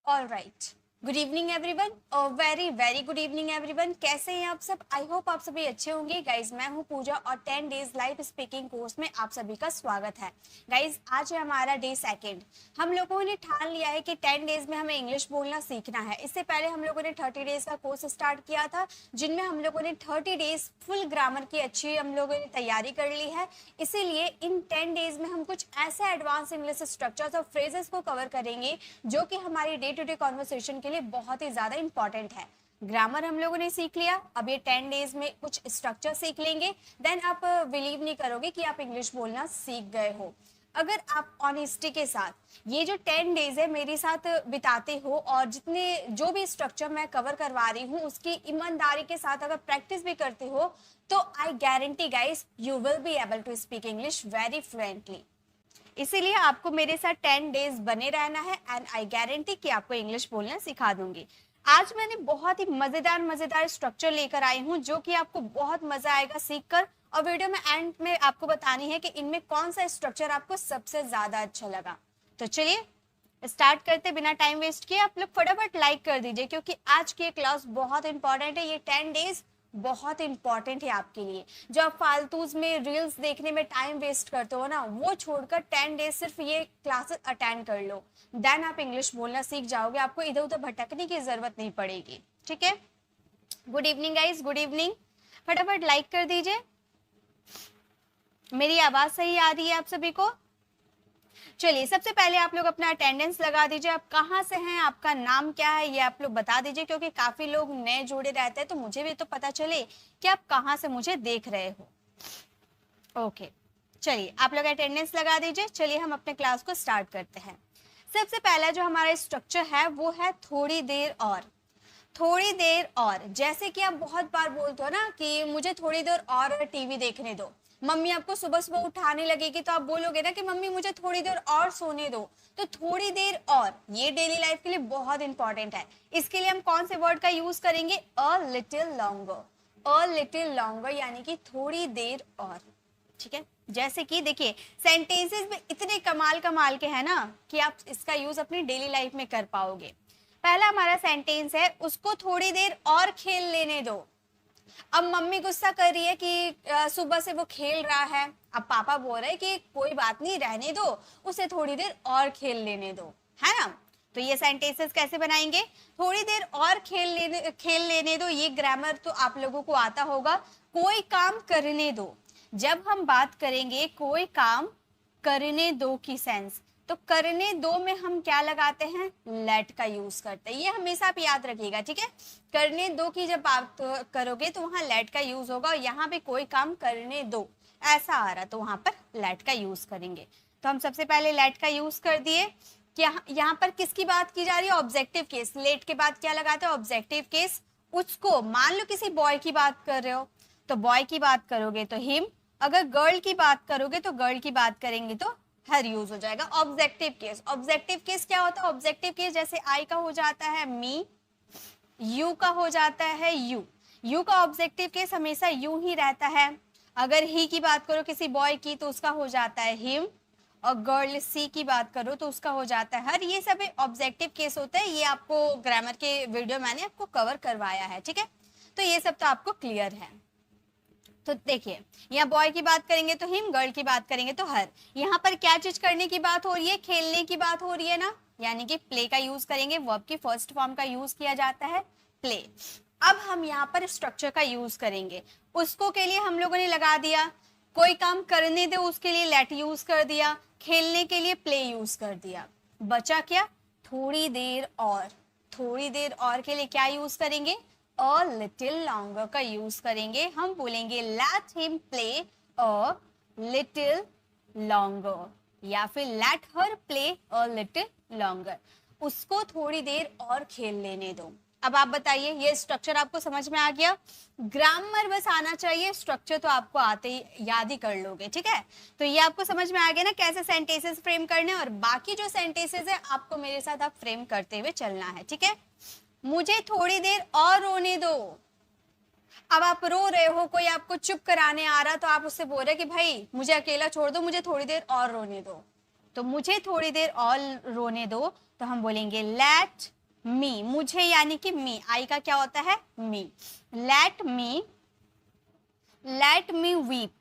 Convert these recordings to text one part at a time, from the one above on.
All right, good evening everyone और very very good evening everyone. कैसे हैं आप सब? आई होप आप सभी अच्छे होंगे। गाइज मैं हूं पूजा और 10 डेज लाइव स्पीकिंग कोर्स में आप सभी का स्वागत है। गाइज आज है हमारा डे सेकंड। हम लोगों ने ठान लिया है कि 10 डेज में हमें इंग्लिश बोलना सीखना है। इससे पहले हम लोगों ने 30 डेज का कोर्स स्टार्ट किया था, जिनमें हम लोगों ने 30 डेज फुल ग्रामर की अच्छी हम लोगों ने तैयारी कर ली है। इसीलिए इन 10 डेज में हम कुछ ऐसे एडवांस इंग्लिश स्ट्रक्चर्स और फ्रेजेस को कवर करेंगे जो कि हमारी डे टू डे कॉन्वर्सेशन के लिए बहुत ही ज्यादा इंपॉर्टेंट है। ग्रामर हम लोगों ने सीख लिया, अब ये 10 डेज में कुछ स्ट्रक्चर सीख लेंगे, देन आप बिलीव नहीं करोगे कि आप इंग्लिश बोलना सीख गए हो। अगर आप ऑनेस्टी के साथ ये जो 10 डेज है मेरे साथ बिताते हो और जितने जो भी स्ट्रक्चर मैं कवर करवा रही हूँ उसकी ईमानदारी के साथ अगर प्रैक्टिस भी करते हो तो I guarantee guys you will be able to speak English very fluently. इसीलिए आपको मेरे साथ 10 डेज बने रहना है एंड आई गारंटी कि आपको इंग्लिश बोलना सिखा दूंगी। आज मैंने बहुत ही मजेदार स्ट्रक्चर लेकर आई हूँ जो कि आपको बहुत मजा आएगा सीखकर, और वीडियो में एंड में आपको बतानी है कि इनमें कौन सा स्ट्रक्चर आपको सबसे ज्यादा अच्छा लगा। तो चलिए स्टार्ट करते बिना टाइम वेस्ट किए। आप लोग फटाफट लाइक कर दीजिए क्योंकि आज की क्लास बहुत इंपॉर्टेंट है। ये 10 डेज बहुत इंपॉर्टेंट है आपके लिए। जो आप फालतूज में रील्स देखने में टाइम वेस्ट करते हो ना, वो छोड़कर 10 डेज सिर्फ ये क्लासेस अटेंड कर लो, देन आप इंग्लिश बोलना सीख जाओगे। आपको इधर उधर भटकने की जरूरत नहीं पड़ेगी। ठीक है, good evening guys, good evening. फटाफट लाइक कर दीजिए। मेरी आवाज सही आ रही है आप सभी को? चलिए सबसे पहले आप लोग अपना अटेंडेंस लगा दीजिए। आप कहाँ से हैं, आपका नाम क्या है, ये आप लोग बता दीजिए क्योंकि काफी लोग नए जुड़े रहते हैं तो मुझे भी तो पता चले कि आप कहाँ से मुझे देख रहे हो। ओके, चलिए आप लोग अटेंडेंस लगा दीजिए। चलिए हम अपने क्लास को स्टार्ट करते हैं। सबसे पहला जो हमारा स्ट्रक्चर है वो है थोड़ी देर और। थोड़ी देर और, जैसे कि आप बहुत बार बोलते हो ना कि मुझे थोड़ी देर और टीवी देखने दो। मम्मी आपको सुबह सुबह उठाने लगेगी तो आप बोलोगे ना कि मम्मी मुझे थोड़ी देर और सोने दो। तो थोड़ी देर और ये डेली लाइफ के लिए बहुत इंपॉर्टेंट है। इसके लिए हम कौन से वर्ड का यूज करेंगे? अ little longer. A little longer यानी कि थोड़ी देर और। ठीक है, जैसे कि देखिए सेंटेंसेस में इतने कमाल कमाल के हैं ना कि आप इसका यूज अपनी डेली लाइफ में कर पाओगे। पहला हमारा सेंटेंस है, उसको थोड़ी देर और खेल लेने दो। अब मम्मी गुस्सा कर रही है कि सुबह से वो खेल रहा है। अब पापा बोल रहे हैं कि कोई बात नहीं, रहने दो, उसे थोड़ी देर और खेल लेने दो, है ना। तो ये सेंटेंसेस कैसे बनाएंगे? थोड़ी देर और खेल लेने दो। ये ग्रामर तो आप लोगों को आता होगा। कोई काम करने दो। जब हम बात करेंगे कोई काम करने दो की सेंस, तो करने दो में हम क्या लगाते हैं? लेट का यूज करते हैं। ये हमेशा आप याद रखिएगा, ठीक है। करने दो की जब बात करोगे तो वहां लेट का यूज होगा, और यहाँ पे कोई काम करने दो ऐसा आ रहा तो वहां पर लेट का यूज करेंगे। तो हम सबसे पहले लेट का यूज कर दिए। यहाँ पर किसकी बात की जा रही है? Objective case. लेट के बाद क्या लगाते हैं? Objective case. उसको मान लो किसी बॉय की बात कर रहे हो तो बॉय की बात करोगे तो हिम, अगर गर्ल की बात करोगे तो गर्ल की बात करेंगे तो हर यूज हो जाएगा। Objective case. ऑब्जेक्टिव केस क्या होता है? ऑब्जेक्टिव केस जैसे आई का हो जाता है मी, यू का हो जाता है यू। यू का ऑब्जेक्टिव केस हमेशा यू ही रहता है। अगर ही की बात करो किसी बॉय की तो उसका हो जाता है हिम, और गर्ल सी की बात करो तो उसका हो जाता है हर। ये सब ऑब्जेक्टिव केस होते हैं। ये आपको ग्रामर के वीडियो मैंने आपको कवर करवाया है, ठीक है। तो ये सब तो आपको क्लियर है। तो देखिए यहाँ बॉय की बात करेंगे तो हिम, गर्ल की बात करेंगे तो हर। यहाँ पर क्या चीज करने की बात हो रही है? खेलने की बात हो रही है ना, यानी कि प्ले का यूज करेंगे। वर्ब की फर्स्ट फॉर्म का यूज किया जाता है प्ले। अब हम यहाँ पर स्ट्रक्चर का यूज करेंगे। उसको के लिए हम लोगों ने लगा दिया, कोई काम करने दे उसके लिए लेट यूज कर दिया, खेलने के लिए प्ले यूज कर दिया। बचा क्या? थोड़ी देर और। थोड़ी देर और के लिए क्या यूज करेंगे? अ लिटिल लॉन्गर का यूज करेंगे। हम बोलेंगे let him play a little longer, या फिर let her play a little longer. उसको थोड़ी देर और खेल लेने दो। अब आप बताइए, ये स्ट्रक्चर आपको समझ में आ गया? ग्रामर बस आना चाहिए, स्ट्रक्चर तो आपको आते ही याद ही कर लोगे, ठीक है। तो ये आपको समझ में आ गया ना कैसे सेंटेंसेस फ्रेम करने, और बाकी जो सेंटेंसेस है आपको मेरे साथ आप फ्रेम करते हुए चलना है, ठीक है। मुझे थोड़ी देर और रोने दो। अब आप रो रहे हो, कोई आपको चुप कराने आ रहा तो आप उससे बोल रहे कि भाई मुझे अकेला छोड़ दो, मुझे थोड़ी देर और रोने दो। तो मुझे थोड़ी देर और रोने दो तो हम बोलेंगे लेट मी, मुझे यानी कि मी, आई का क्या होता है me. Let me weep,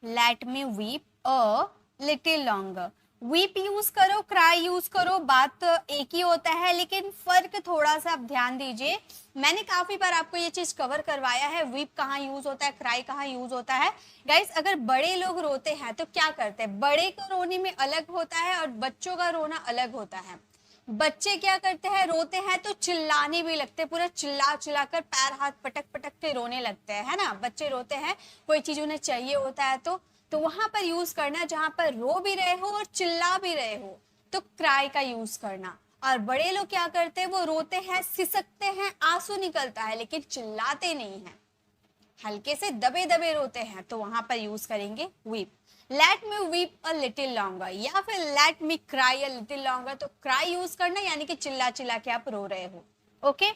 let me weep a little longer. Weep use करो, क्राई यूज करो, बात एक ही होता है, लेकिन फर्क थोड़ा सा आप ध्यान दीजिए। मैंने काफी बार आपको ये चीज कवर करवाया है, वीप कहाँ यूज होता है, क्राई कहाँ यूज होता है। गाइस अगर बड़े लोग रोते हैं तो क्या करते हैं, बड़े को रोने में अलग होता है और बच्चों का रोना अलग होता है। बच्चे क्या करते हैं, रोते हैं तो चिल्लाने भी लगते हैं, पूरा चिल्ला चिल्ला कर पैर हाथ पटक पटक के रोने लगते हैं, है ना। बच्चे रोते हैं, कोई चीज उन्हें चाहिए होता है तो वहां पर यूज करना, जहां पर रो भी रहे हो और चिल्ला भी रहे हो तो क्राई का यूज करना। और बड़े लोग क्या करते हैं, वो रोते हैं, सिसकते हैं, आंसू निकलता है, लेकिन चिल्लाते नहीं है, हल्के से दबे दबे रोते हैं, तो वहां पर यूज करेंगे weep. Let me weep a little longer, या फिर लेट मी क्राई अ लिटिल लॉन्गर, तो क्राई यूज करना यानी कि चिल्ला चिल्ला के आप रो रहे हो। ओके,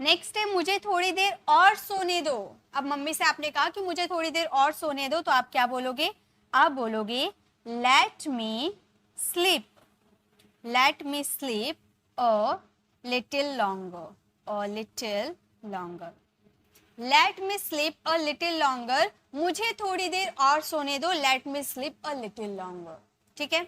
नेक्स्ट है मुझे थोड़ी देर और सोने दो। अब मम्मी से आपने कहा कि मुझे थोड़ी देर और सोने दो, तो आप क्या बोलोगे, आप बोलोगे let me sleep, let me sleep a little longer, a little longer. Let me sleep a little longer, मुझे थोड़ी देर और सोने दो, लेट मी स्लीप अ लिटिल लॉन्गर। ठीक है,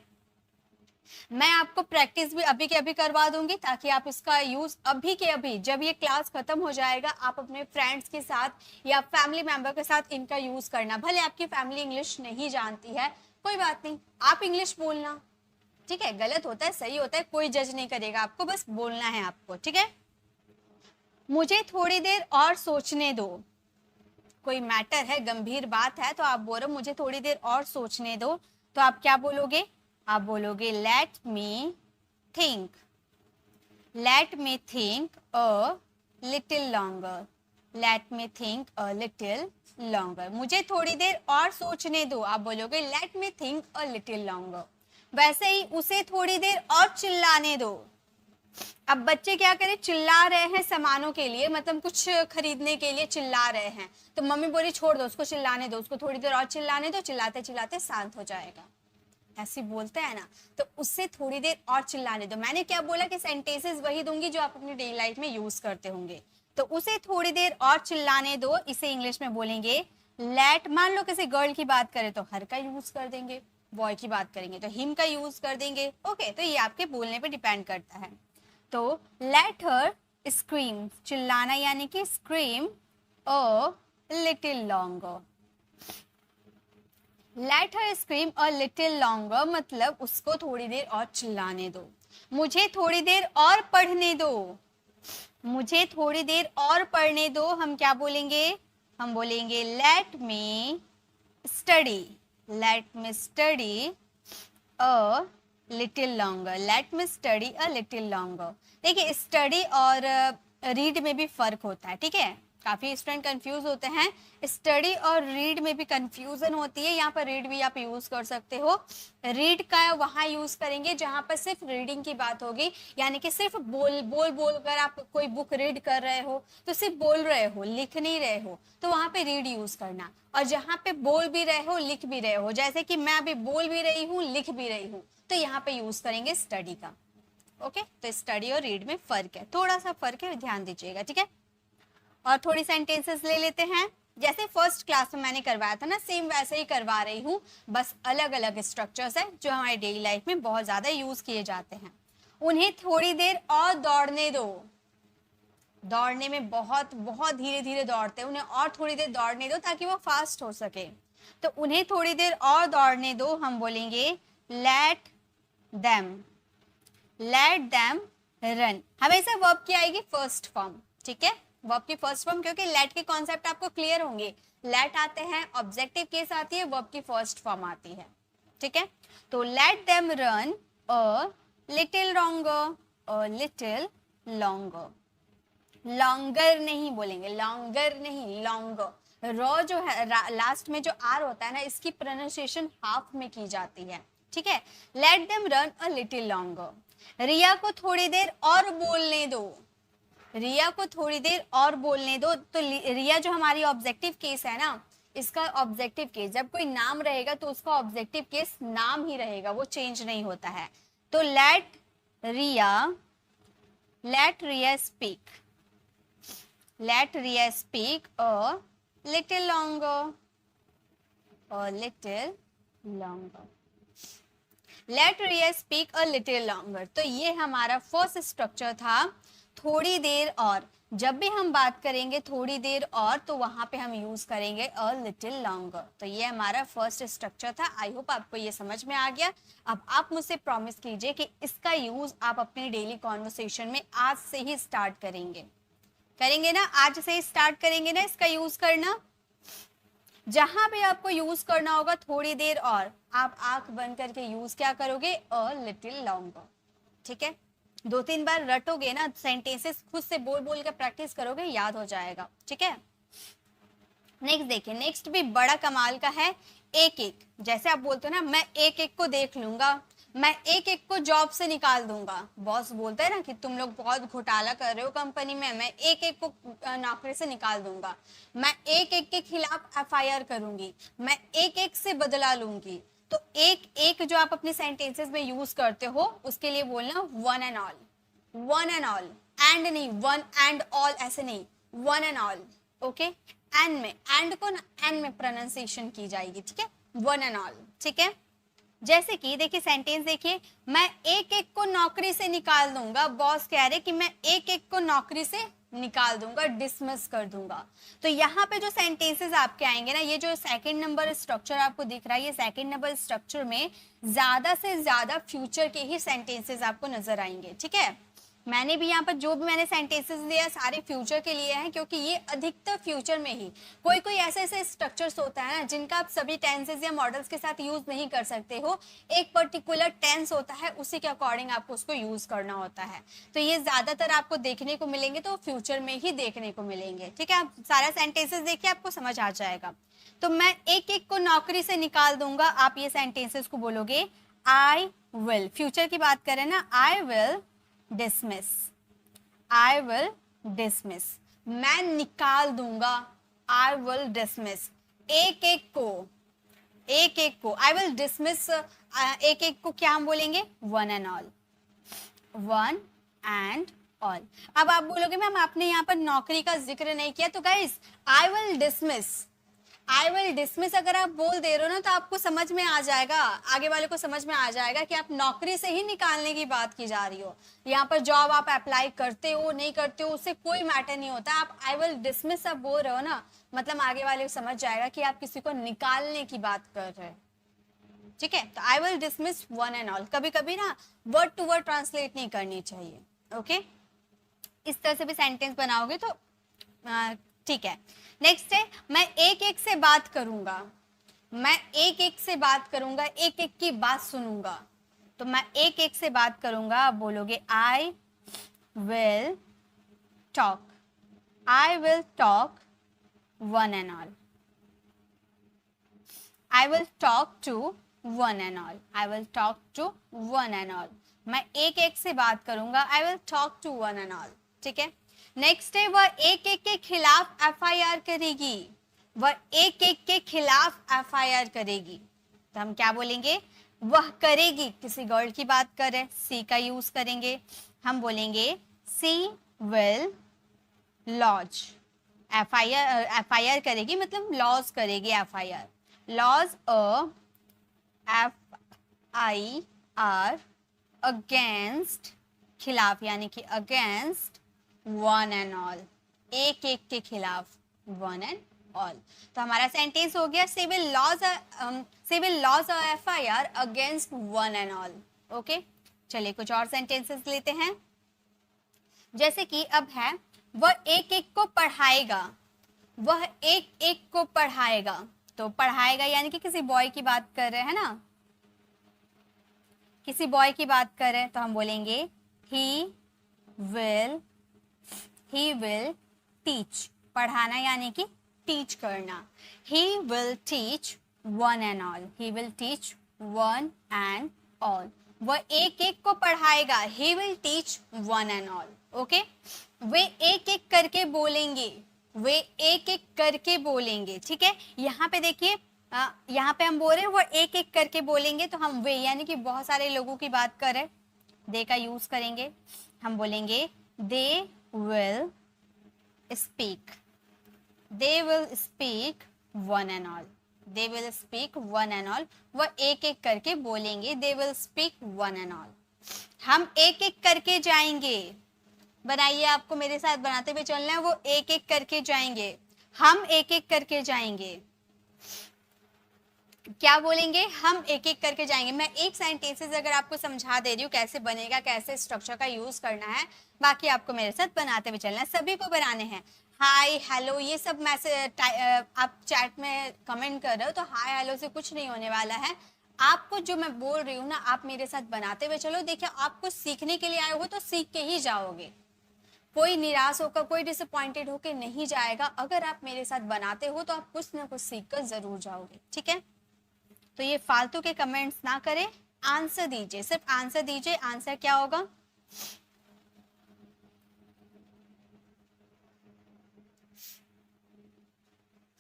मैं आपको प्रैक्टिस भी अभी के अभी करवा दूंगी ताकि आप इसका यूज अभी के अभी, जब ये क्लास खत्म हो जाएगा, आप अपने फ्रेंड्स के साथ या फैमिली मेंबर के साथ इनका यूज करना। भले आपकी फैमिली इंग्लिश नहीं जानती है, कोई बात नहीं, आप इंग्लिश बोलना, ठीक है। गलत होता है सही होता है, कोई जज नहीं करेगा आपको, बस बोलना है आपको, ठीक है। मुझे थोड़ी देर और सोचने दो, कोई मैटर है, गंभीर बात है, तो आप बोल रहे हो मुझे थोड़ी देर और सोचने दो, तो आप क्या बोलोगे, आप बोलोगे let me think, let me think अ little longer, let me think अ लिटिल लॉन्गर। मुझे थोड़ी देर और सोचने दो, आप बोलोगे लेट मी थिंक अ लिटिल लॉन्गर। वैसे ही उसे थोड़ी देर और चिल्लाने दो। अब बच्चे क्या करें, चिल्ला रहे हैं सामानों के लिए, मतलब कुछ खरीदने के लिए चिल्ला रहे हैं, तो मम्मी बोली छोड़ दो उसको, चिल्लाने दो उसको, थोड़ी देर और चिल्लाने दो, चिल्लाते चिल्लाते शांत हो जाएगा, ऐसे बोलते हैं ना। तो उससे थोड़ी देर और चिल्लाने दो, मैंने क्या बोला कि सेंटेंसेस वही दूंगी जो आप अपनी डेली लाइफ में यूज करते होंगे। तो उसे थोड़ी देर और चिल्लाने दो, इसे इंग्लिश में बोलेंगे लेट। मान लो किसी गर्ल की बात करें तो हर का यूज कर देंगे, बॉय की बात करेंगे तो हिम का यूज कर देंगे। ओके, तो ये आपके बोलने पे डिपेंड करता है। तो लेट हर स्क्रीम, चिल्लाना यानी कि स्क्रीम अ little longer. Let her scream अ लिटिल लॉन्गर मतलब उसको थोड़ी देर और चिल्लाने दो। मुझे थोड़ी देर और पढ़ने दो, मुझे थोड़ी देर और पढ़ने दो, हम क्या बोलेंगे, हम बोलेंगे let me study, let me study अ little longer, let me study अ लिटिल लॉन्गर। देखिए स्टडी और रीड में भी फर्क होता है, ठीक है। काफी स्टूडेंट कंफ्यूज होते हैं, स्टडी और रीड में भी कंफ्यूजन होती है। यहाँ पर रीड भी आप यूज कर सकते हो, रीड का वहां यूज करेंगे जहां पर सिर्फ रीडिंग की बात होगी, यानी कि सिर्फ बोल बोल बोल कर आप कोई बुक रीड कर रहे हो तो सिर्फ बोल रहे हो, लिख नहीं रहे हो, तो वहां पे रीड यूज करना। और जहां पे बोल भी रहे हो, लिख भी रहे हो, जैसे कि मैं अभी बोल भी रही हूँ, लिख भी रही हूँ, तो यहाँ पे यूज करेंगे स्टडी का। ओके, तो स्टडी और रीड में फर्क है, थोड़ा सा फर्क है, ध्यान दीजिएगा, ठीक है। और थोड़ी सेंटेंसेस ले लेते हैं, जैसे फर्स्ट क्लास में मैंने करवाया था ना, सेम वैसे ही करवा रही हूँ, बस अलग अलग स्ट्रक्चर्स है जो हमारी डेली लाइफ में बहुत ज्यादा यूज किए जाते हैं। उन्हें थोड़ी देर और दौड़ने दो, दौड़ने में बहुत बहुत धीरे धीरे दौड़ते हैं, उन्हें और थोड़ी देर दौड़ने दो ताकि वो फास्ट हो सके। तो उन्हें थोड़ी देर और दौड़ने दो, हम बोलेंगे let them, late them run. हमेशा वर्ब की आएगी फर्स्ट फॉर्म, ठीक है, वर्ब की फर्स्ट फॉर्म, क्योंकि लेट के कॉन्सेप्ट आपको क्लियर होंगे। लेट आते हैं, ऑब्जेक्टिव केस आती है, वर्ब की फर्स्ट फॉर्म आती है, ठीक है। तो late them run a little longer, a little longer. Longer नहीं बोलेंगे, लॉन्गर नहीं, लॉन्गर। रॉ जो है लास्ट में जो आर होता है ना, इसकी प्रोनाउंसिएशन हाफ में की जाती है, ठीक है। Let them run a little longer. Riya को थोड़ी देर और बोलने दो, रिया को थोड़ी देर और बोलने दो। तो रिया जो हमारी ऑब्जेक्टिव केस है ना, इसका ऑब्जेक्टिव केस, जब कोई नाम रहेगा तो उसका ऑब्जेक्टिव केस नाम ही रहेगा, वो चेंज नहीं होता है। तो let Riya let Riya speak, let Riya speak a little longer, a little longer, let Riya speak a little longer. तो ये हमारा फर्स्ट स्ट्रक्चर था, थोड़ी देर और। जब भी हम बात करेंगे थोड़ी देर और, तो वहां पे हम यूज करेंगे अ लिटिल लॉन्गर। तो ये हमारा फर्स्ट स्ट्रक्चर था। आई होप आपको ये समझ में आ गया। अब आप मुझसे प्रॉमिस कीजिए कि इसका यूज आप अपनी डेली कॉन्वर्सेशन में आज से ही स्टार्ट करेंगे, करेंगे ना? आज से ही स्टार्ट करेंगे ना इसका यूज करना। जहां भी आपको यूज करना होगा थोड़ी देर और, आप आंख बंद करके यूज क्या करोगे? अ लिटिल लॉन्गर। ठीक है, 2-3 बार रटोगे ना, सेंटेंसेस खुद से बोल बोल के प्रैक्टिस करोगे, याद हो जाएगा। ठीक है, नेक्स्ट देखिए, नेक्स्ट भी बड़ा कमाल का है। एक एक, जैसे आप बोलते हो ना, मैं एक एक को देख लूंगा, मैं एक एक को जॉब से निकाल दूंगा। बॉस बोलता है ना कि तुम लोग बहुत घोटाला कर रहे हो कंपनी में, मैं एक एक को नौकरी से निकाल दूंगा, मैं एक एक के खिलाफ एफआईआर करूंगी, मैं एक एक से बदला लूंगी। तो एक एक जो आप अपने सेंटेंसेस में यूज करते हो, उसके लिए बोलना one and all, one and all, and नहीं, वन एंड ऑल ऐसे नहीं, one and all. Okay, and में, एंड को ना एंड में प्रोनाउंसिएशन की जाएगी। ठीक है, वन एंड ऑल। ठीक है, जैसे कि देखिए सेंटेंस देखिए, मैं एक एक को नौकरी से निकाल दूंगा। बॉस कह रहे कि मैं एक एक को नौकरी से निकाल दूंगा, डिसमिस कर दूंगा। तो यहाँ पे जो सेंटेंसेस आपके आएंगे ना, ये जो सेकंड नंबर स्ट्रक्चर आपको दिख रहा है, ये सेकंड नंबर स्ट्रक्चर में ज्यादा से ज्यादा फ्यूचर के ही सेंटेंसेस आपको नजर आएंगे। ठीक है, मैंने भी यहाँ पर जो भी मैंने सेंटेंसेस दिया सारे फ्यूचर के लिए हैं, क्योंकि ये अधिकतर फ्यूचर में ही, कोई कोई ऐसे ऐसे स्ट्रक्चर्स होता है ना जिनका आप सभी टेंसेस या मॉडल्स के साथ यूज नहीं कर सकते हो। एक पर्टिकुलर टेंस होता है, उसी के अकॉर्डिंग आपको उसको यूज करना होता है। तो ये ज्यादातर आपको देखने को मिलेंगे, तो फ्यूचर में ही देखने को मिलेंगे। ठीक है, आप सारा सेंटेंसेस देखिए, आपको समझ आ जाएगा। तो मैं एक एक को नौकरी से निकाल दूंगा, आप ये सेंटेंसेस को बोलोगे आई विल। फ्यूचर की बात करें ना, I will dismiss, I will dismiss, मैं निकाल दूंगा, आई विल डिसमिस। एक एक को, एक एक को आई विल डिसमिस, एक एक को क्या हम बोलेंगे? One and all, one and all. अब आप बोलोगे मैम आपने यहाँ पर नौकरी का जिक्र नहीं किया, तो guys I will dismiss, I will dismiss अगर आप बोल दे रहे हो ना, तो आपको समझ में आ जाएगा, आगे वाले को समझ में आ जाएगा कि आप नौकरी से ही निकालने की बात की जा रही हो। यहाँ पर जॉब आप अप्लाई करते हो नहीं करते हो, उससे कोई मैटर नहीं होता। आप आई विल डिसमिस आप बोल रहे हो ना, मतलब आगे वाले को समझ जाएगा कि आप किसी को निकालने की बात कर रहे हैं। ठीक है, तो I will dismiss one and all. कभी कभी ना वर्ड टू वर्ड ट्रांसलेट नहीं करनी चाहिए। ओके, इस तरह से भी सेंटेंस बनाओगे तो ठीक है। नेक्स्ट है, मैं एक एक से बात करूंगा, मैं एक एक से बात करूंगा, एक एक की बात सुनूंगा। तो मैं एक एक से बात करूंगा, आप बोलोगे I will talk, I will talk one and all, I will talk to one and all, I will talk to one and all. मैं एक एक से बात करूंगा, I will talk to one and all. ठीक है, नेक्स्ट है, वह एक एक के खिलाफ एफआईआर करेगी, वह एक एक के खिलाफ एफआईआर करेगी। तो हम क्या बोलेंगे? वह करेगी, किसी गर्ल की बात कर रहे, सी का यूज करेंगे, हम बोलेंगे सी विल लॉज। एफआईआर करेगी मतलब लॉज करेगी, एफआईआर, लॉज एफआईआर अगेंस्ट, खिलाफ यानी कि अगेंस्ट वन एंड ऑल, एक एक के खिलाफ, वन एंड ऑल। तो हमारा सेंटेंस हो गया she will lodge FIR against one and all. Okay, चलिए कुछ और सेंटेंसेस लेते हैं। जैसे कि अब है, वह एक एक को पढ़ाएगा, वह एक एक को पढ़ाएगा। तो पढ़ाएगा यानी कि किसी बॉय की बात कर रहे हैं ना, किसी बॉय की बात कर रहे हैं, तो हम बोलेंगे ही विल टीच, पढ़ाना यानी कि टीच करना, he will teach one and all, he will teach one and all. वह एक एक को पढ़ाएगा, he will teach one and all. Okay, वे एक एक करके बोलेंगे, वे एक एक करके बोलेंगे। ठीक है, यहाँ पे देखिए, यहाँ पे हम बोल रहे हैं वो एक एक करके बोलेंगे, तो हम वे यानी कि बहुत सारे लोगों की बात कर रहे हैं, दे का यूज करेंगे, हम बोलेंगे they will speak, they will speak one and all, they will speak one and all, वो एक एक करके बोलेंगे, they will speak one and all। हम एक एक करके जाएंगे, बनाइए, आपको मेरे साथ बनाते हुए चलना है, वो एक एक करके जाएंगे, हम एक एक करके जाएंगे। क्या बोलेंगे? हम एक एक करके जाएंगे। मैं एक सेंटेंसेस अगर आपको समझा दे रही हूँ कैसे बनेगा, कैसे स्ट्रक्चर का यूज करना है, बाकी आपको मेरे साथ बनाते हुए चलना है, सभी को बनाने हैं। हाय हेलो ये सब मैसेज आप चैट में कमेंट कर रहे हो, तो हाय हेलो से कुछ नहीं होने वाला है। आपको जो मैं बोल रही हूँ ना, आप मेरे साथ बनाते हुए चलो। देखिए, आप कुछ सीखने के लिए आए हो तो सीख के ही जाओगे, कोई निराश होकर, कोई डिसअपॉइंटेड होकर नहीं जाएगा। अगर आप मेरे साथ बनाते हो तो आप कुछ ना कुछ सीख कर जरूर जाओगे, ठीक है? तो ये फालतू के कमेंट्स ना करें, आंसर दीजिए, सिर्फ आंसर दीजिए। आंसर क्या होगा?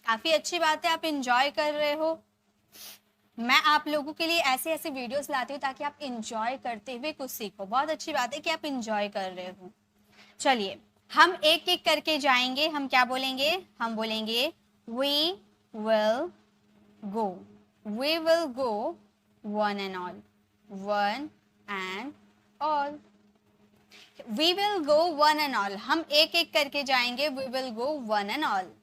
काफी अच्छी बात है, आप इंजॉय कर रहे हो। मैं आप लोगों के लिए ऐसे ऐसे वीडियोस लाती हूँ ताकि आप इंजॉय करते हुए कुछ सीखो। बहुत अच्छी बात है कि आप इंजॉय कर रहे हो। चलिए, हम एक एक करके जाएंगे। हम क्या बोलेंगे? हम बोलेंगे we will go, we will go one and all, one and all, we will go one and all। हम एक एक करके जाएंगे, we will go one and all।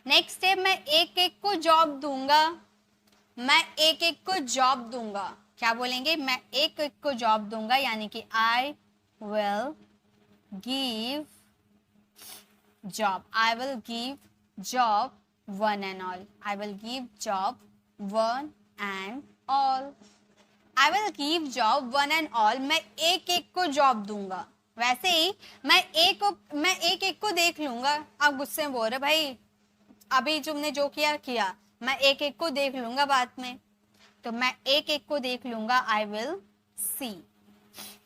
Next step, मैं एक एक को जॉब दूंगा, मैं एक एक को जॉब दूंगा। क्या बोलेंगे? मैं एक एक को जॉब दूंगा, यानी कि I will give job, I will give job one and all, I will give job one and all, I will give job one and all। मैं एक एक को जॉब दूंगा। वैसे ही मैं एक एक को देख लूंगा। आप गुस्से में बोल रहे भाई, अभी तुमने जो किया किया, मैं एक एक को देख लूंगा बाद में। तो मैं एक एक को देख लूंगा, I will see,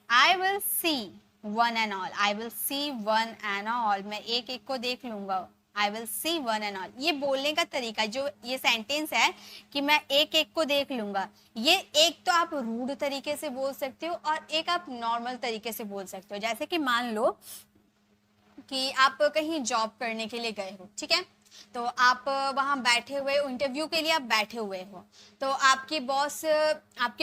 I will see one and all, I will see one and all। मैं एक एक को देख लूंगा, I will see one and all। ये बोलने का तरीका, जो ये सेंटेंस है कि मैं एक एक को देख लूंगा, ये एक तो आप रूड तरीके से बोल सकते हो और एक आप नॉर्मल तरीके से बोल सकते हो। जैसे कि मान लो कि आप कहीं जॉब करने के लिए गए हो, ठीक है? तो आप वहां बैठे हुए, इंटरव्यू के लिए आप बैठे हुए हो, तो आपके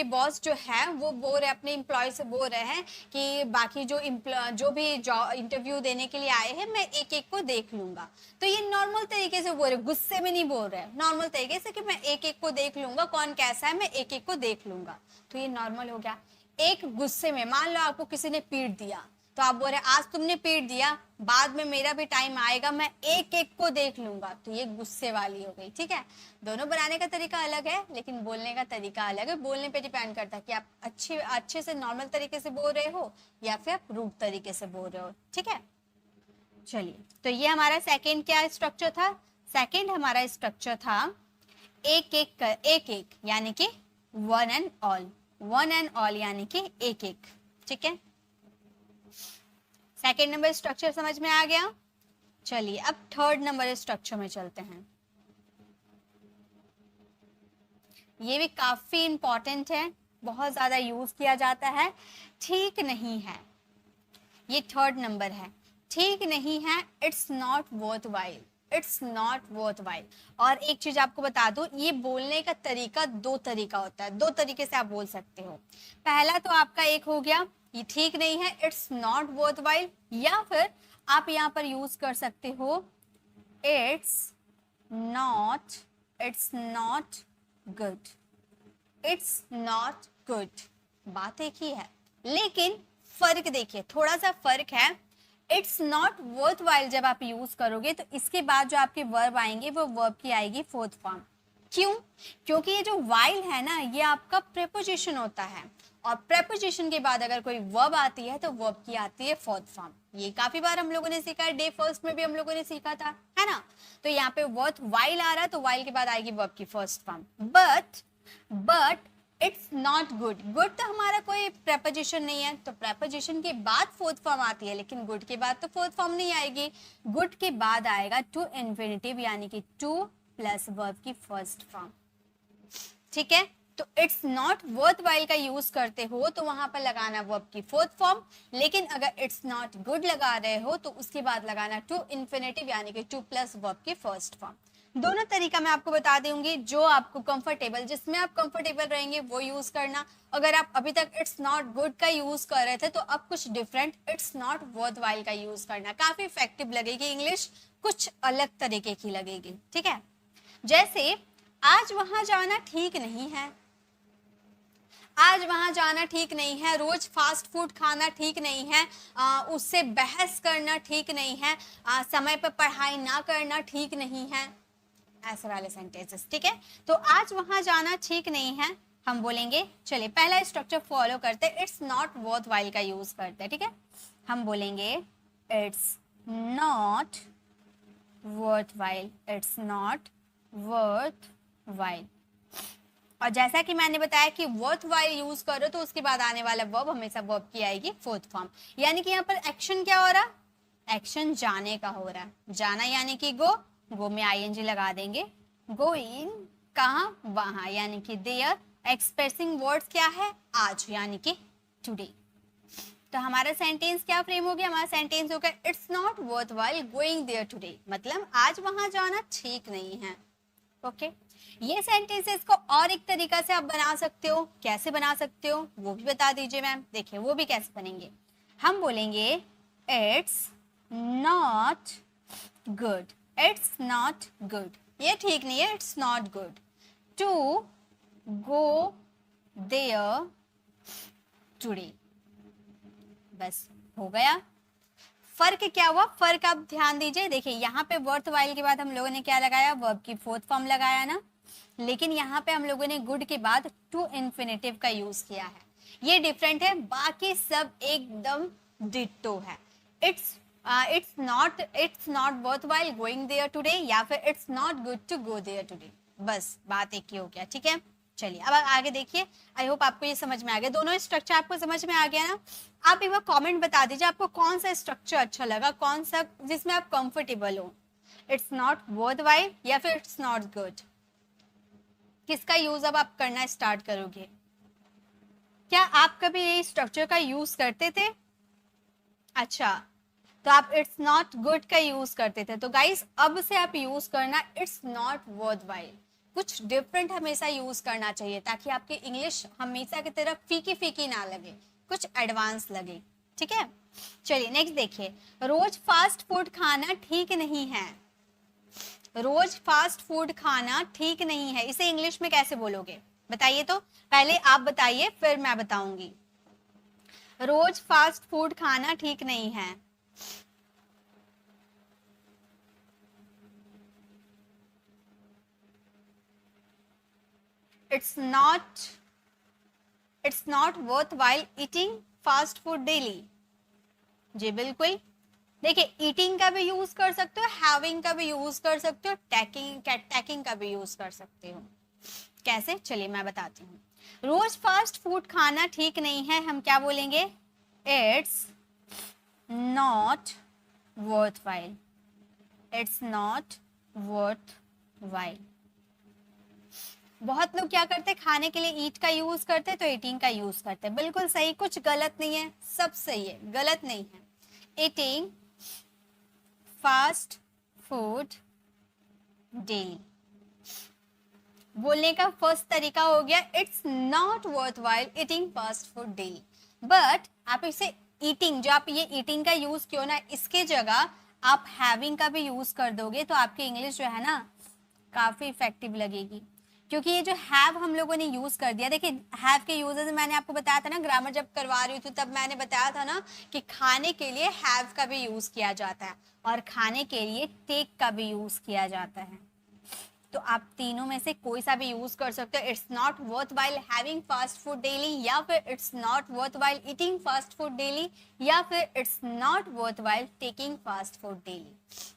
बॉस जो है वो बोल रहे, अपने एम्प्लॉय से बोल रहे हैं कि बाकी जो भी इंटरव्यू देने के लिए आए हैं, मैं एक एक को देख लूंगा। तो ये नॉर्मल तरीके से बोल रहे, गुस्से में नहीं बोल रहे, नॉर्मल तरीके से कि मैं एक एक को देख लूंगा, कौन कैसा है मैं एक एक को देख लूंगा। तो ये नॉर्मल हो गया। एक गुस्से में, मान लो आपको किसी ने पीट दिया, तो आप बोल रहे आज तुमने पीट दिया, बाद में मेरा भी टाइम आएगा, मैं एक एक को देख लूंगा। तो ये गुस्से वाली हो गई, ठीक है? दोनों बनाने का तरीका अलग है, लेकिन बोलने का तरीका अलग है। बोलने पे डिपेंड करता है कि आप अच्छे से नॉर्मल तरीके से बोल रहे हो या फिर आप रूड तरीके से बोल रहे हो, ठीक है? चलिए, तो ये हमारा सेकेंड क्या स्ट्रक्चर था? सेकेंड हमारा स्ट्रक्चर था एक एक यानी कि one and all, one and all यानी कि एक एक, ठीक है? सेकेंड नंबर स्ट्रक्चर समझ में आ गया। चलिए, अब थर्ड नंबर स्ट्रक्चर में चलते हैं। ये भी काफी इंपॉर्टेंट है, बहुत ज्यादा यूज किया जाता है। ठीक नहीं है, ये थर्ड नंबर है। ठीक नहीं है, it's not worth while, it's not worth while. और एक चीज आपको बता दूं, ये बोलने का तरीका दो तरीका होता है, दो तरीके से आप बोल सकते हो। पहला तो आपका एक हो गया, ये ठीक नहीं है, इट्स नॉट वर्थ वाइल, या फिर आप यहाँ पर यूज कर सकते हो it's not good, it's not good. बात एक ही है, लेकिन फर्क देखिए, थोड़ा सा फर्क है। इट्स नॉट वर्थ वाइल जब आप यूज करोगे तो इसके बाद जो आपके वर्ब आएंगे वो वर्ब की आएगी फोर्थ फॉर्म। क्यों? क्योंकि ये जो वाइल है ना, ये आपका प्रेपोजिशन होता है, और प्रेपोजिशन के बाद अगर कोई वर्ब आती है तो वर्ब की आती है फोर्थ फॉर्म। ये काफी बार हम लोगों ने सीखा है, डे फर्स्ट में भी हम लोगों ने सीखा था, है ना? तो यहाँ पे वर्थ वाइल आ रहा है तो वाइल के बाद आएगी वर्ब की first form. But it's not good, good तो हमारा कोई प्रेपोजिशन नहीं है, तो प्रेपोजिशन के बाद फोर्थ फॉर्म आती है, लेकिन गुड के बाद तो फोर्थ फॉर्म नहीं आएगी। गुड के बाद आएगा टू इन्फिनिटिव, यानी कि टू प्लस वर्ब की फर्स्ट फॉर्म, ठीक है? तो इट्स नॉट वर्थ वाइल का यूज करते हो तो वहां पर लगाना वर्ब की फोर्थ फॉर्म, लेकिन अगर इट्स नॉट गुड लगा रहे हो तो उसके बाद लगाना टू इन्फिनेटिव यानी कि टू प्लस वर्ब की फर्स्ट फॉर्म। दोनों तरीका मैं आपको बता दूंगी, जो आपको कंफर्टेबल, जिसमें आप कंफर्टेबल रहेंगे वो यूज करना। अगर आप अभी तक इट्स नॉट गुड का यूज कर रहे थे तो अब कुछ different it's not worth while का यूज करना, काफी इफेक्टिव लगेगी इंग्लिश, कुछ अलग तरीके की लगेगी, ठीक है। जैसे आज वहां जाना ठीक नहीं है, आज वहां जाना ठीक नहीं है, रोज फास्ट फूड खाना ठीक नहीं है, उससे बहस करना ठीक नहीं है, समय पर पढ़ाई ना करना ठीक नहीं है, ऐसे वाले सेंटेंसेस, ठीक है। तो आज वहां जाना ठीक नहीं है, हम बोलेंगे, चलिए पहला स्ट्रक्चर फॉलो करते, इट्स नॉट वर्थ वाइल का यूज करते, ठीक है। हम बोलेंगे it's not worth while, it's not worth while. और जैसा कि मैंने बताया कि वर्थ वाइल यूज करो तो उसके बाद आने वाला वर्ब हमेशा वर्ब की आएगी फोर्थ फॉर्म, यानी कि यहाँ पर एक्शन क्या हो रहा, एक्शन जाने का हो रहा है, जाना यानी कि गो, गो में आईएनजी लगा देंगे, गोइंग कहाँ, वहां, यानी कि देयर। एक्सप्रेसिंग वर्ड्स क्या है, आज यानी कि टुडे। तो हमारा सेंटेंस क्या फ्रेम हो गया, हमारा सेंटेंस हो गया it's not worth while going there today, मतलब आज वहां जाना ठीक नहीं है। ओके ये सेंटेंसेस को और एक तरीका से आप बना सकते हो, कैसे बना सकते हो वो भी बता दीजिए मैम। देखिए वो भी कैसे बनेंगे, हम बोलेंगे it's not good, it's not good, ये ठीक नहीं है, it's not good to go there today, बस हो गया। फर्क क्या हुआ, फर्क आप ध्यान दीजिए, देखिए यहाँ पे वर्थ वाइल के बाद हम लोगों ने क्या लगाया, वर्ब की फोर्थ फॉर्म लगाया ना, लेकिन यहाँ पे हम लोगों ने गुड के बाद टू इन्फिनेटिव का यूज किया है, ये डिफरेंट है, बाकी सब एकदम डिट्टो है। It's not worth while going there today, या फिर it's not good to go there today, बस बात एक ही हो गया, ठीक है। चलिए अब आगे देखिए, आई होप आपको ये समझ में आ गया, दोनों स्ट्रक्चर आपको समझ में आ गया ना। आप एक बार कमेंट बता दीजिए आपको कौन सा स्ट्रक्चर अच्छा लगा, कौन सा जिसमें आप कंफर्टेबल हो, इट्स नॉट वर्थ वाइल या फिर इट्स नॉट गुड, किसका यूज अब आप करना स्टार्ट करोगे। क्या आप कभी ये स्ट्रक्चर का यूज करते थे, अच्छा तो आप इट्स नॉट गुड का यूज करते थे, तो गाइस अब से आप यूज करना इट्स नॉट वर्थ वाइल, कुछ डिफरेंट हमेशा यूज करना चाहिए ताकि आपकी इंग्लिश हमेशा की तरह फीकी फीकी ना लगे, कुछ एडवांस लगे, ठीक है। चलिए नेक्स्ट देखिए, रोज फास्ट फूड खाना ठीक नहीं है, रोज फास्ट फूड खाना ठीक नहीं है, इसे इंग्लिश में कैसे बोलोगे बताइए, तो पहले आप बताइए फिर मैं बताऊंगी। रोज फास्ट फूड खाना ठीक नहीं है, it's not worthwhile eating fast food daily, जी बिल्कुल। देखिए ईटिंग का भी यूज कर सकते हो, हैविंग का भी यूज कर सकते हो, टैकिंग का भी यूज कर सकते हो, कैसे चलिए मैं बताती हूँ। रोज फास्ट फूड खाना ठीक नहीं है, हम क्या बोलेंगे, it's not worth while, it's not worth while. बहुत लोग क्या करते हैं, खाने के लिए ईट का यूज करते हैं तो ईटिंग का यूज करते हैं, बिल्कुल सही, कुछ गलत नहीं है, सब सही है, गलत नहीं है। ईटिंग फास्ट फूड डेली बोलने का फर्स्ट तरीका हो गया, it's not worth while eating fast food daily, but आप इसे ईटिंग, जो आप ये ईटिंग का यूज किया ना, इसके जगह आप हैविंग का भी यूज कर दोगे तो आपकी इंग्लिश जो है ना काफी इफेक्टिव लगेगी, क्योंकि ये जो हैव हम लोगों ने यूज कर दिया। देखिए हैव के यूजेस मैंने आपको बताया था ना, ग्रामर जब करवा रही थी तब मैंने बताया था ना कि खाने के लिए हैव का भी यूज किया जाता है और खाने के लिए टेक का भी यूज किया जाता है, तो आप तीनों में से कोई सा भी यूज कर सकते हो। It's not worth while having fast food daily, या फिर it's not worth while eating fast food daily, या फिर it's not worth while taking fast food daily.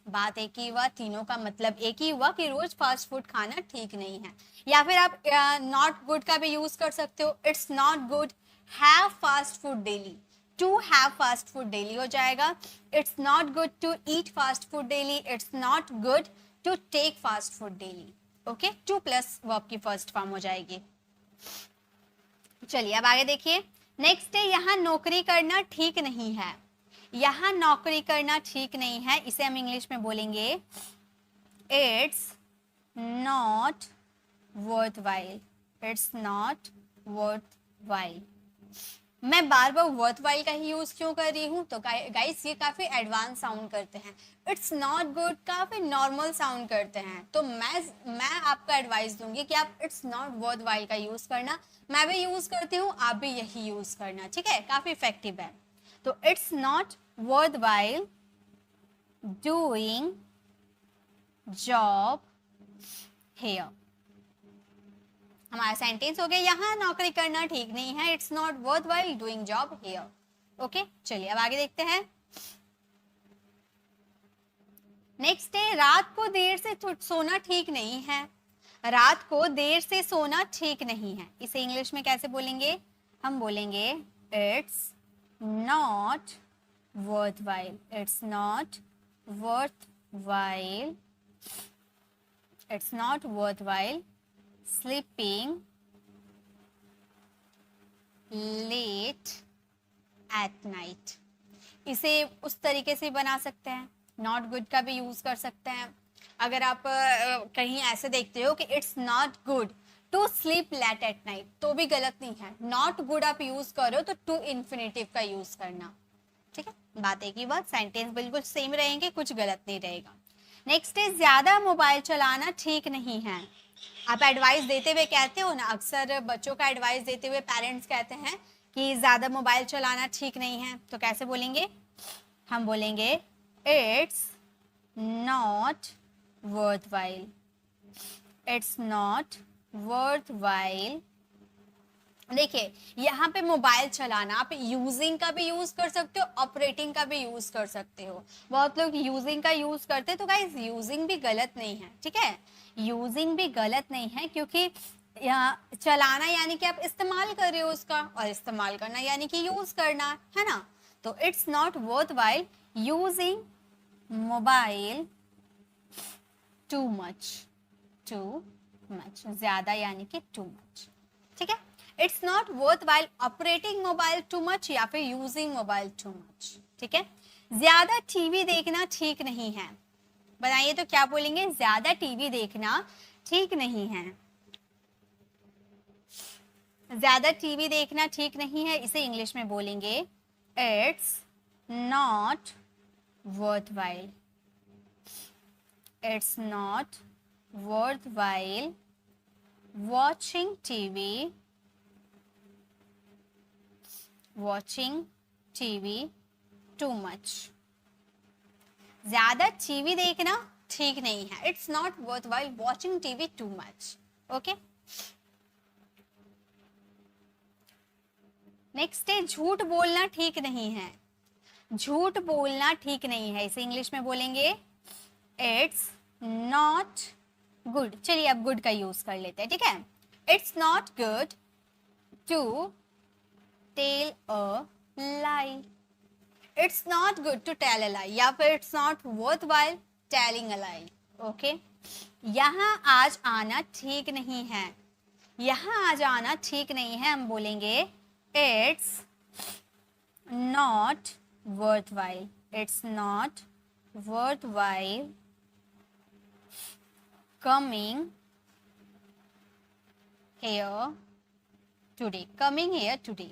बात एक ही हुआ, तीनों का मतलब एक ही हुआ कि रोज फास्ट फूड खाना ठीक नहीं है। या फिर आप नॉट गुड का भी यूज कर सकते हो, it's not good have fast food daily, to have fast food daily हो जाएगा। It's not good to eat fast food daily, it's not good to take fast food daily, okay, to plus verb की first form हो जाएगी। चलिए अब आगे देखिए। Next है यहाँ नौकरी करना ठीक नहीं है। यहाँ नौकरी करना ठीक नहीं है, इसे हम इंग्लिश में बोलेंगे it's not worth while. It's not worth while. मैं बार बार वर्थ वाइल का ही यूज क्यों कर रही हूँ, तो गाइस ये काफी एडवांस साउंड करते हैं। इट्स नॉट गुड काफी नॉर्मल साउंड करते हैं, तो मैं आपको एडवाइस दूंगी कि आप इट्स नॉट वर्थ वाइल का यूज करना। मैं भी यूज करती हूँ, आप भी यही यूज करना, ठीक है, काफी इफेक्टिव है। तो it's not worth while doing job here. हमारा सेंटेंस हो गया यहाँ नौकरी करना ठीक नहीं है, it's not worth while doing job here. Okay, चलिए अब आगे देखते हैं। नेक्स्ट है रात को देर से सोना ठीक नहीं है। रात को देर से सोना ठीक नहीं है, इसे इंग्लिश में कैसे बोलेंगे? हम बोलेंगे it's not worth while. It's not worth while. It's not worth while sleeping late at night। इसे उस तरीके से बना सकते हैं, नॉट गुड का भी यूज कर सकते हैं। अगर आप कहीं ऐसे देखते हो कि it's not good to sleep late at night, तो भी गलत नहीं है। नॉट गुड आप यूज करो तो टू इन्फिनेटिव का यूज करना, ठीक है। बात एक ही बात, सेंटेंस बिल्कुल सेम रहेंगे, कुछ गलत नहीं रहेगा। नेक्स्ट है ज्यादा मोबाइल चलाना ठीक नहीं है। आप एडवाइस देते हुए कहते हो ना, अक्सर बच्चों का एडवाइस देते हुए पेरेंट्स कहते हैं कि ज्यादा मोबाइल चलाना ठीक नहीं है, तो कैसे बोलेंगे? हम बोलेंगे it's not worth while. It's not worth while. देखिए यहाँ पे मोबाइल चलाना आप यूजिंग का भी यूज कर सकते हो, ऑपरेटिंग का भी यूज कर सकते हो। बहुत लोग यूजिंग का यूज करते हैं, तो गाइस यूजिंग भी गलत नहीं है, ठीक है, यूजिंग भी गलत नहीं है, क्योंकि यहाँ चलाना यानी कि आप इस्तेमाल कर रहे हो उसका, और इस्तेमाल करना यानी कि यूज करना है ना। तो it's not worth while using mobile too much. Too much ज्यादा यानी कि टू मच, ठीक है। It's not worth while operating mobile too much या फिर यूजिंग मोबाइल टू मच, ठीक है। ज्यादा टीवी देखना ठीक नहीं है, बताइए तो क्या बोलेंगे? ज्यादा टीवी देखना ठीक नहीं है। ज्यादा टीवी देखना ठीक नहीं है, इसे इंग्लिश में बोलेंगे it's not worth while. It's not worth while watching TV too much. ज्यादा टीवी देखना ठीक नहीं है, it's not worth while watching TV too much. Okay, next है झूठ बोलना ठीक नहीं है। झूठ बोलना ठीक नहीं है, इसे इंग्लिश में बोलेंगे इट्स नॉट गुड। चलिए अब गुड का यूज कर लेते हैं, ठीक है। It's not good to tell a lie. It's not good to tell a lie, या फिर it's not worth while telling a lie. Okay, यहाँ आज आना ठीक नहीं है। यहाँ आज आना ठीक नहीं है, हम बोलेंगे it's not worth while. It's not worth while coming here today. Coming here today,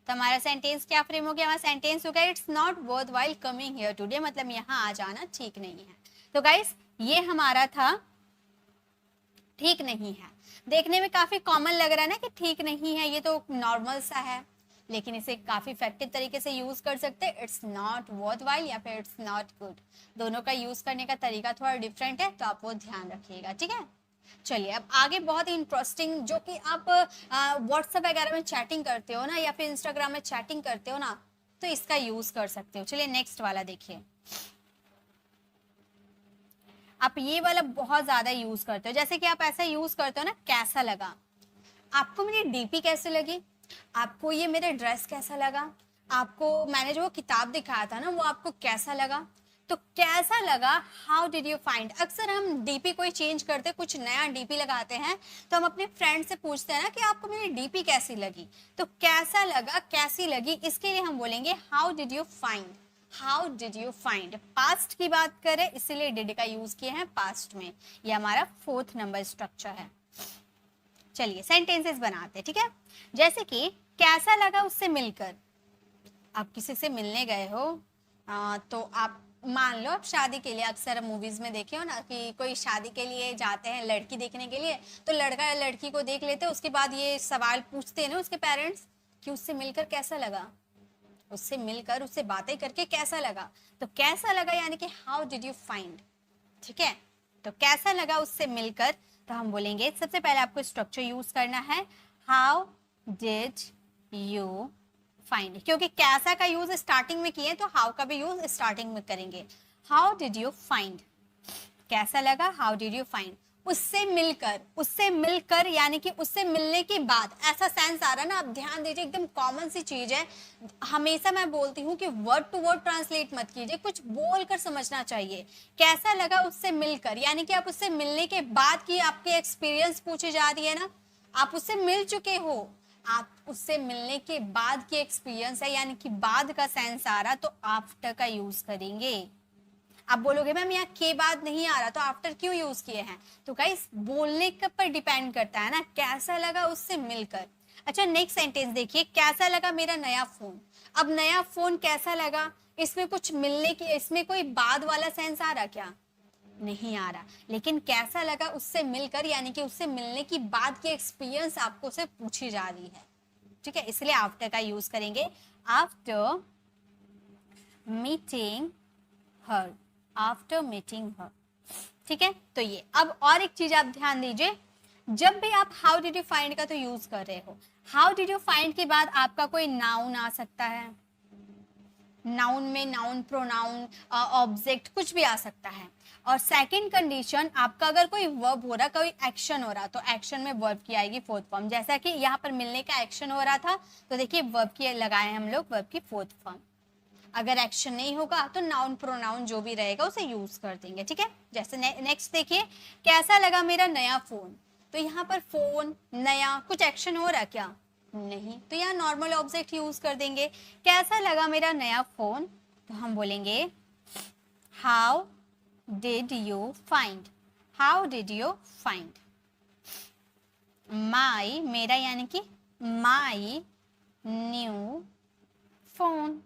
तो हमारा सेंटेंस क्या फ्रेम हो गया? हमारा सेंटेंस हो गया it's not worth while coming here today, मतलब यहाँ आ जाना ठीक नहीं है। तो गाइस ये हमारा था ठीक नहीं है। देखने में काफी कॉमन लग रहा है ना कि ठीक नहीं है, ये तो नॉर्मल सा है, लेकिन इसे काफी इफेक्टिव तरीके से यूज कर सकते हैं। इट्स नॉट वर्थ वाइल या फिर इट्स नॉट गुड, दोनों का यूज करने का तरीका थोड़ा डिफरेंट है, तो आप वो ध्यान रखिएगा, ठीक है। चलिए अब आगे बहुत ही इंटरेस्टिंग, जो कि आप व्हाट्सएप वगैरह में चैटिंग करते हो ना, या फिर इंस्टाग्राम में चैटिंग करते हो ना, तो इसका यूज कर सकते हो। चलिए नेक्स्ट वाला देखिए। आप ये वाला बहुत ज्यादा यूज करते हो, जैसे कि आप ऐसा यूज करते हो ना, कैसा लगा आपको मेरी डीपी, कैसे लगी आपको ये मेरे ड्रेस, कैसा लगा आपको मैंने जो किताब दिखाया था ना, वो आपको कैसा लगा, तो कैसा लगा, हाउ डिड यू फाइंड। अक्सर हम डीपी कोई चेंज करते, कुछ नया डीपी लगाते हैं, तो हम अपने फ्रेंड से पूछते हैं ना कि आपको मेरी डीपी कैसी लगी। तो कैसा लगा, कैसी लगी, इसके लिए हम बोलेंगे how did you find. How did you find, past की बात करें इसीलिए डिड का यूज किए हैं पास्ट में। ये हमारा 4th नंबर स्ट्रक्चर है। चलिए सेंटेंसेस बनाते हैं, ठीक है। जैसे कि कैसा लगा उससे मिलकर। आप किसी से मिलने गए हो, तो आप मान लो आप शादी के लिए, अक्सर मूवीज में देखे हो ना कि कोई शादी के लिए जाते हैं लड़की देखने के लिए, तो लड़का या लड़की को देख लेते हैं, उसके बाद ये सवाल पूछते हैं ना उसके पेरेंट्स कि उससे मिलकर कैसा लगा, उससे मिलकर उससे बातें करके कैसा लगा। तो कैसा लगा यानी कि हाउ डिड यू फाइंड, ठीक है। तो कैसा लगा उससे मिलकर, तो हम बोलेंगे सबसे पहले आपको स्ट्रक्चर यूज करना है, हाउ डिड यू फाइंड। क्योंकि कैसा का यूज स्टार्टिंग में किए तो हाउ का भी यूज स्टार्टिंग में करेंगे। हाउ डिड यू फाइंड, कैसा लगा, हाउ डिड यू फाइंड। उससे मिलकर, उससे मिलकर यानी कि उससे मिलने के बाद, ऐसा सेंस आ रहा ना, आप ध्यान दीजिए, एकदम कॉमन सी चीज है। हमेशा मैं बोलती हूँ कि वर्ड टू वर्ड ट्रांसलेट मत कीजिए, कुछ बोल कर समझना चाहिए। कैसा लगा उससे मिलकर यानी कि आप उससे मिलने के बाद की आपके एक्सपीरियंस पूछी जा रही है ना, आप उससे मिल चुके हो, आप उससे मिलने के बाद की एक्सपीरियंस है, यानी कि बाद का सेंस आ रहा, तो आफ्टर का यूज करेंगे। आप बोलोगे मैम यहाँ के बाद नहीं आ रहा, तो आफ्टर क्यों यूज किए हैं। तो गाइस बोलने के पर डिपेंड करता है ना, कैसा लगा उससे मिलकर। अच्छा नेक्स्ट सेंटेंस देखिए, कैसा लगा मेरा नया फोन। अब नया फोन कैसा लगा, इसमें कुछ मिलने की, इसमें कोई बाद वाला सेंस आ रहा क्या, नहीं आ रहा। लेकिन कैसा लगा उससे मिलकर यानी कि उससे मिलने की बाद की एक्सपीरियंस आपको से पूछी जा रही है, ठीक है, इसलिए आफ्टर का यूज करेंगे। आफ्टर मीटिंग हर, आफ्टर मीटिंग हर, ठीक है। तो ये अब और एक चीज आप ध्यान दीजिए, जब भी आप हाउ डिड यू फाइंड का तो यूज कर रहे हो, हाउ डिड यू फाइंड के बाद आपका कोई नाउन आ सकता है, नाउन में नाउन, प्रोनाउन, ऑब्जेक्ट कुछ भी आ सकता है। और सेकंड कंडीशन, आपका अगर कोई वर्ब हो रहा, कोई एक्शन हो रहा, तो एक्शन में वर्ब की आएगी 4th फॉर्म। जैसा कि यहाँ पर मिलने का एक्शन हो रहा था, तो देखिए वर्ब की लगाए हम लोग, वर्ब की 4th फॉर्म। अगर एक्शन नहीं होगा तो नाउन प्रोनाउन जो भी रहेगा उसे यूज कर देंगे, ठीक है। जैसे नेक्स्ट देखिए, कैसा लगा मेरा नया फोन। तो यहाँ पर फोन नया, कुछ एक्शन हो रहा क्या, नहीं, तो यहाँ नॉर्मल ऑब्जेक्ट यूज कर देंगे। कैसा लगा मेरा नया फोन, तो हम बोलेंगे how did you find, how did you find my, मेरा यानी कि माई न्यू फोन।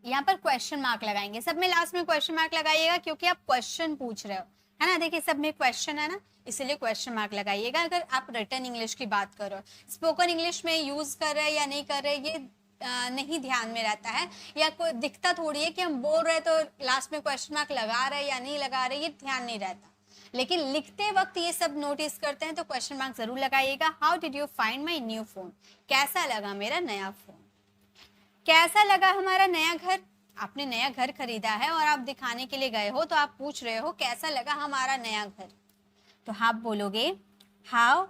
यहाँ पर क्वेश्चन मार्क लगाएंगे, सब में लास्ट में क्वेश्चन मार्क लगाइएगा क्योंकि आप क्वेश्चन पूछ रहे हो, है ना। देखिए सब में क्वेश्चन है ना, इसलिए क्वेश्चन मार्क लगाइएगा। अगर आप रिटन इंग्लिश की बात करो, स्पोकन इंग्लिश में यूज कर रहे हैं या नहीं कर रहे, ये नहीं ध्यान में रहता है, या कोई दिखता थोड़ी है कि हम बोल रहे तो लास्ट में क्वेश्चन मार्क लगा रहे या नहीं लगा रहे, ये ध्यान नहीं रहता। लेकिन लिखते वक्त ये सब नोटिस करते हैं तो क्वेश्चन मार्क जरूर लगाइएगा। How did you find my new phone, कैसा लगा मेरा नया फोन। कैसा लगा हमारा नया घर, आपने नया घर खरीदा है और आप दिखाने के लिए गए हो, तो आप पूछ रहे हो कैसा लगा हमारा नया घर। तो आप बोलोगे how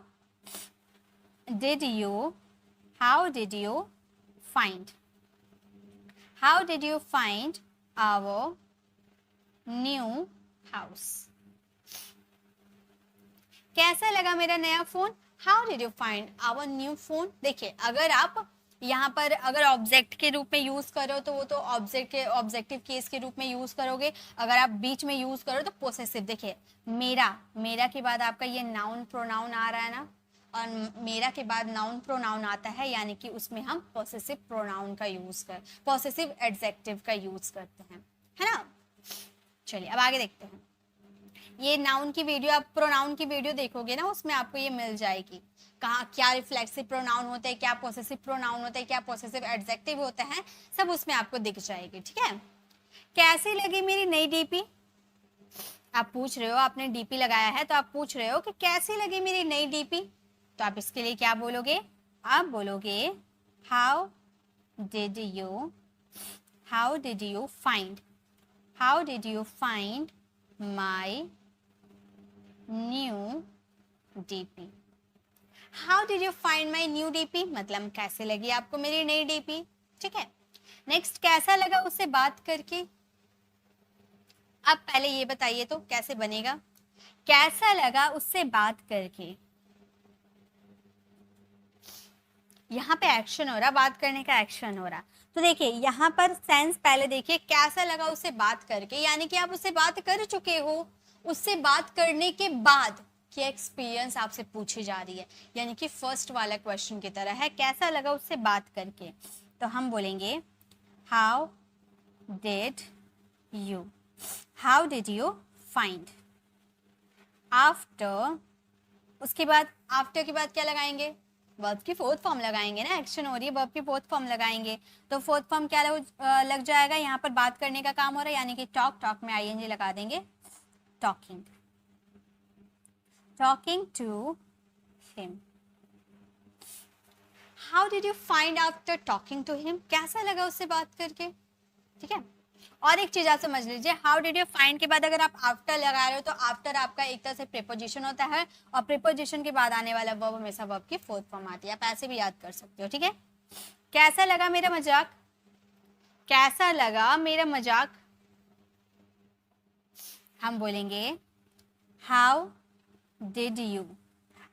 did you find, how did you find our new house. कैसा लगा मेरा नया phone, how did you find our new phone. देखिए अगर आप यहाँ पर अगर ऑब्जेक्ट के रूप में यूज करो तो वो तो ऑब्जेक्ट के ऑब्जेक्टिव केस के रूप में यूज करोगे, अगर आप बीच में यूज करो तो पोसेसिव। देखिए मेरा के बाद आपका ये नाउन प्रोनाउन आ रहा है ना, और मेरा के बाद नाउन प्रोनाउन आता है, यानी कि उसमें हम पोसेसिव प्रोनाउन का यूज पोसेसिव एडजेक्टिव का यूज करते हैं, है ना। चलिए अब आगे देखते हैं। ये नाउन की वीडियो, आप प्रोनाउन की वीडियो देखोगे ना, उसमें आपको ये मिल जाएगी, कहाँ क्या रिफ्लेक्सिव प्रोनाउन होते हैं, क्या पोसेसिव प्रोनाउन होते हैं, क्या पोसेसिव एडजेक्टिव होते हैं, सब उसमें आपको दिख जाएगी, ठीक है। कैसी लगी मेरी नई डीपी, आप पूछ रहे हो, आपने डीपी लगाया है तो आप पूछ रहे हो कि कैसी लगी मेरी नई डीपी। तो आप इसके लिए क्या बोलोगे, आप बोलोगे how did you find my new DP. How did you find my new DP मतलब कैसे लगी आपको मेरी नई डीपी, ठीक है। नेक्स्ट, कैसा लगा उससे बात करके। अब पहले ये बताइए तो कैसे बनेगा, कैसा लगा उससे बात करके। यहाँ पे एक्शन हो रहा, बात करने का एक्शन हो रहा। तो देखिए यहाँ पर सेंस पहले देखिए, कैसा लगा उससे बात करके, यानी कि आप उससे बात कर चुके हो, उससे बात करने के बाद की एक्सपीरियंस आपसे पूछी जा रही है, यानी कि फर्स्ट वाला क्वेश्चन की तरह है, कैसा लगा उससे बात करके। तो हम बोलेंगे how did you, how did you find. After, उसके बाद आफ्टर के बाद क्या लगाएंगे, वर्ब की फोर्थ फॉर्म लगाएंगे ना, एक्शन हो रही है, वर्ब की फोर्थ फॉर्म लगाएंगे। तो फोर्थ फॉर्म क्या लग जाएगा, यहाँ पर बात करने का काम हो रहा है, यानी कि टॉक, टॉक में आईएनजी लगा देंगे, talking, talking to him. How did you find after talking to him, कैसा लगा उससे बात करके। ठीक है, और एक चीज आप समझ लीजिए, हाउ डिड यू फाइंड के बाद अगर आप आफ्टर लगा रहे हो तो आफ्टर आपका एक तरह से प्रीपोजिशन होता है, और प्रीपोजिशन के बाद आने वाला वर्ब हमेशा वर्ब की फोर्थ फॉर्म आती है, आप ऐसे भी याद कर सकते हो। ठीक है, कैसा लगा मेरा मजाक, कैसा लगा मेरा मजाक, हम बोलेंगे how did you,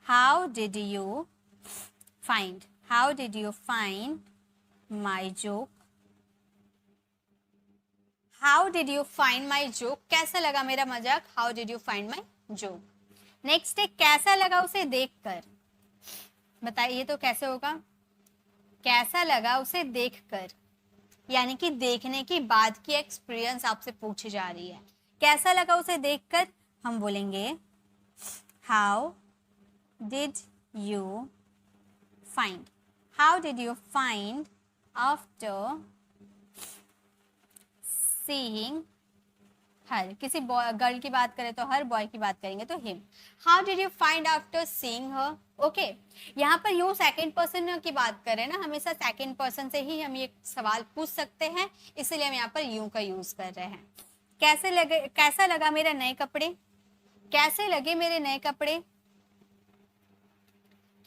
how did you find, how did you find my joke, how did you find my joke, कैसा लगा मेरा मजाक, how did you find my joke. Next है, कैसा लगा उसे देखकर, बताइए तो कैसे होगा, कैसा लगा उसे देखकर, यानी कि देखने की बाद की एक्सपीरियंस आपसे पूछी जा रही है, कैसा लगा उसे देखकर। हम बोलेंगे how did you find, how did you find after seeing हर, किसी गर्ल की बात करें तो हर, बॉय की बात करेंगे तो him. How did you find after seeing her, okay. यहाँ पर यू सेकंड पर्सन की बात करें ना, हमेशा सेकंड पर्सन से ही हम ये सवाल पूछ सकते हैं, इसलिए हम यहाँ पर यू का यूज कर रहे हैं। कैसे लगे, कैसा लगा मेरे नए कपड़े, कैसे लगे मेरे नए कपड़े,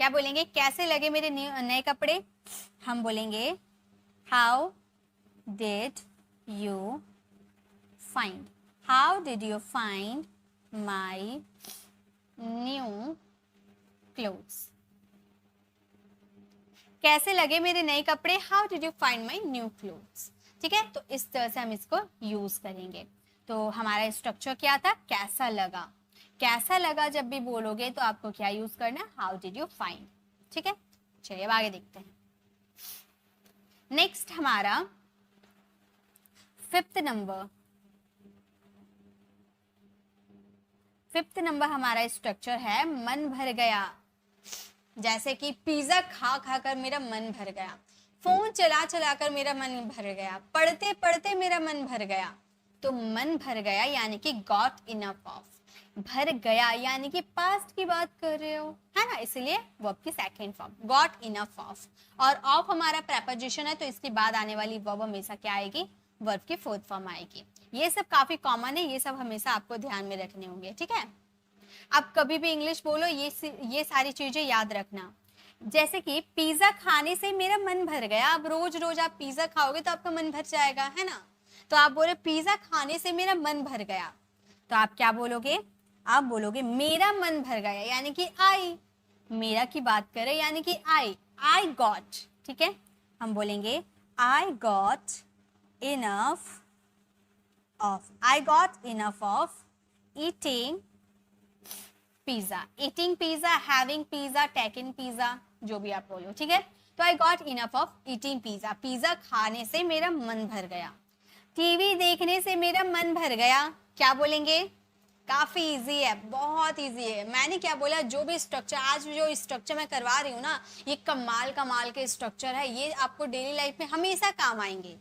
क्या बोलेंगे, कैसे लगे मेरे नए कपड़े। हम बोलेंगे how did you find, how did you find my new clothes, कैसे लगे मेरे नए कपड़े, how did you find my new clothes. ठीक है, तो इस तरह से हम इसको यूज करेंगे। तो हमारा स्ट्रक्चर क्या था, कैसा लगा, कैसा लगा जब भी बोलोगे तो आपको क्या यूज करना है, हाउ डिड यू फाइंड। ठीक है, चलिए अब आगे देखते हैं। नेक्स्ट हमारा फिफ्थ नंबर, फिफ्थ नंबर हमारा स्ट्रक्चर है मन भर गया। जैसे कि पिज्जा खा खा कर मेरा मन भर गया, फोन चला चला कर मेरा मन भर गया, पढ़ते पढ़ते मेरा मन भर गया। तो मन भर गया यानी कि गॉट इनफ ऑफ, भर गया यानी कि पास्ट की बात कर रहे हो, है ना, इसलिए वर्ब की second form got enough of. और ऑफ हमारा प्रेपोजिशन है, तो इसके बाद आने वाली वर्ब हमेशा क्या आएगी, वर्ब की फोर्थ फॉर्म आएगी। ये सब काफी कॉमन है, ये सब हमेशा आपको ध्यान में रखने होंगे। ठीक है, आप कभी भी इंग्लिश बोलो ये सारी चीजें याद रखना। जैसे कि पिज्जा खाने से मेरा मन भर गया, अब रोज रोज आप पिज्जा खाओगे तो आपका मन भर जाएगा, है ना। तो आप बोले पिज्जा खाने से मेरा मन भर गया, तो आप क्या बोलोगे, आप बोलोगे मेरा मन भर गया, यानी कि आई, मेरा की बात करें यानी कि आई गॉट। ठीक है, हम बोलेंगे I got enough of, I got enough of eating pizza, eating pizza, having pizza, taking pizza, जो भी आप बोलो। ठीक है, तो I got enough of eating pizza, pizza खाने से मेरा मन भर गया। टीवी देखने से मेरा मन भर गया, क्या बोलेंगे, काफी इजी है, बहुत इजी है। मैंने क्या बोला, जो भी स्ट्रक्चर आज जो स्ट्रक्चर मैं करवा रही हूँ ना, ये कमाल कमाल के स्ट्रक्चर है, ये आपको डेली लाइफ में हमेशा काम आएंगे।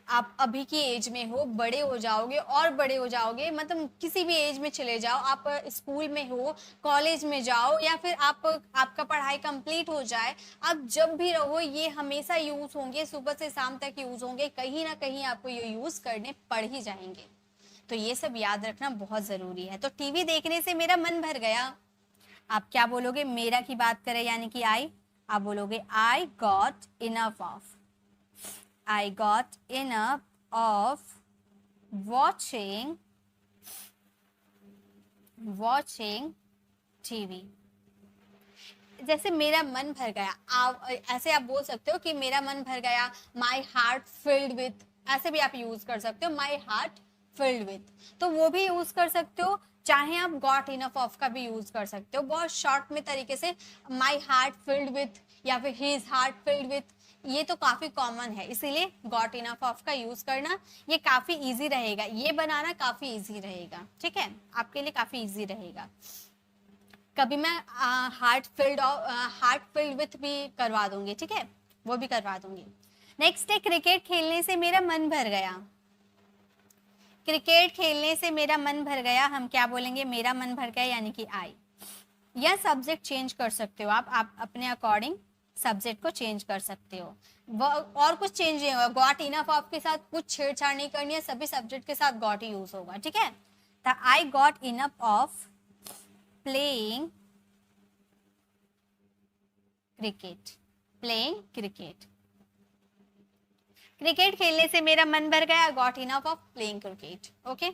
आप अभी की एज में हो, बड़े हो जाओगे और बड़े हो जाओगे, मतलब किसी भी एज में चले जाओ, आप स्कूल में हो, कॉलेज में जाओ, या फिर आपका पढ़ाई कंप्लीट हो जाए, आप जब भी रहो ये हमेशा यूज होंगे, सुबह से शाम तक यूज होंगे, कहीं ना कहीं आपको ये यूज करने पड़ ही जाएंगे। तो ये सब याद रखना बहुत जरूरी है। तो टीवी देखने से मेरा मन भर गया, आप क्या बोलोगे, मेरा की बात करें यानी कि आई, आप बोलोगे I got enough of I got enough of watching TV. जैसे मेरा मन भर गया, आप ऐसे आप बोल सकते हो कि मेरा मन भर गया, माई हार्ट फिल्ड विथ, ऐसे भी आप यूज कर सकते हो, माई हार्ट फिल्ड विथ, तो वो भी यूज कर सकते हो। चाहे आप गॉट इनफ ऑफ का भी यूज कर सकते हो, बहुत शॉर्ट में तरीके से, माई हार्ट फिल्ड विथ या फिर हिज हार्ट फिल्ड विथ, ये तो काफी कॉमन है, इसीलिए गॉट इनफ ऑफ का यूज करना ये काफी इजी रहेगा, ये बनाना काफी इजी रहेगा, ठीक है, आपके लिए काफी इजी रहेगा। कभी मैं हार्ट फिल्ड विथ भी करवा दूंगी, ठीक है, वो भी करवा दूंगी। नेक्स्ट है क्रिकेट खेलने से मेरा मन भर गया। क्रिकेट खेलने से मेरा मन भर गया, हम क्या बोलेंगे, मेरा मन भर गया यानी कि आई, या सब्जेक्ट चेंज कर सकते हो आप अपने अकॉर्डिंग सब्जेक्ट को चेंज कर सकते हो, और कुछ चेंज नहीं होगा, गॉट इनफ ऑफ के साथ कुछ छेड़छाड़ नहीं करनी है, सभी सब्जेक्ट के साथ गॉट ही यूज होगा, ठीक है। तो I got enough of playing cricket, cricket खेलने से मेरा मन भर गया, got enough of playing cricket, okay.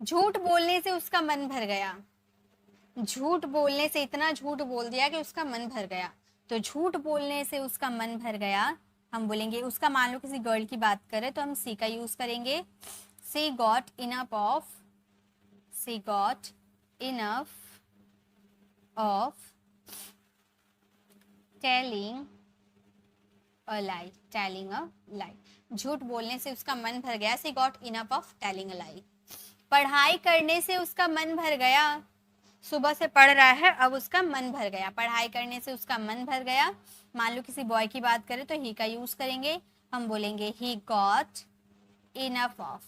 झूठ बोलने से उसका मन भर गया, झूठ बोलने से इतना झूठ बोल दिया कि उसका मन भर गया, तो झूठ बोलने से उसका मन भर गया, हम बोलेंगे उसका, मान लो किसी गर्ल की बात करें तो हम सी का यूज करेंगे, she got enough of telling a lie, झूठ बोलने से उसका मन भर गया, she got enough of telling a lie. पढ़ाई करने से उसका मन भर गया, सुबह से पढ़ रहा है, अब उसका मन भर गया, पढ़ाई करने से उसका मन भर गया, मान लो किसी बॉय की बात करें तो ही का यूज करेंगे, हम बोलेंगे he got enough of,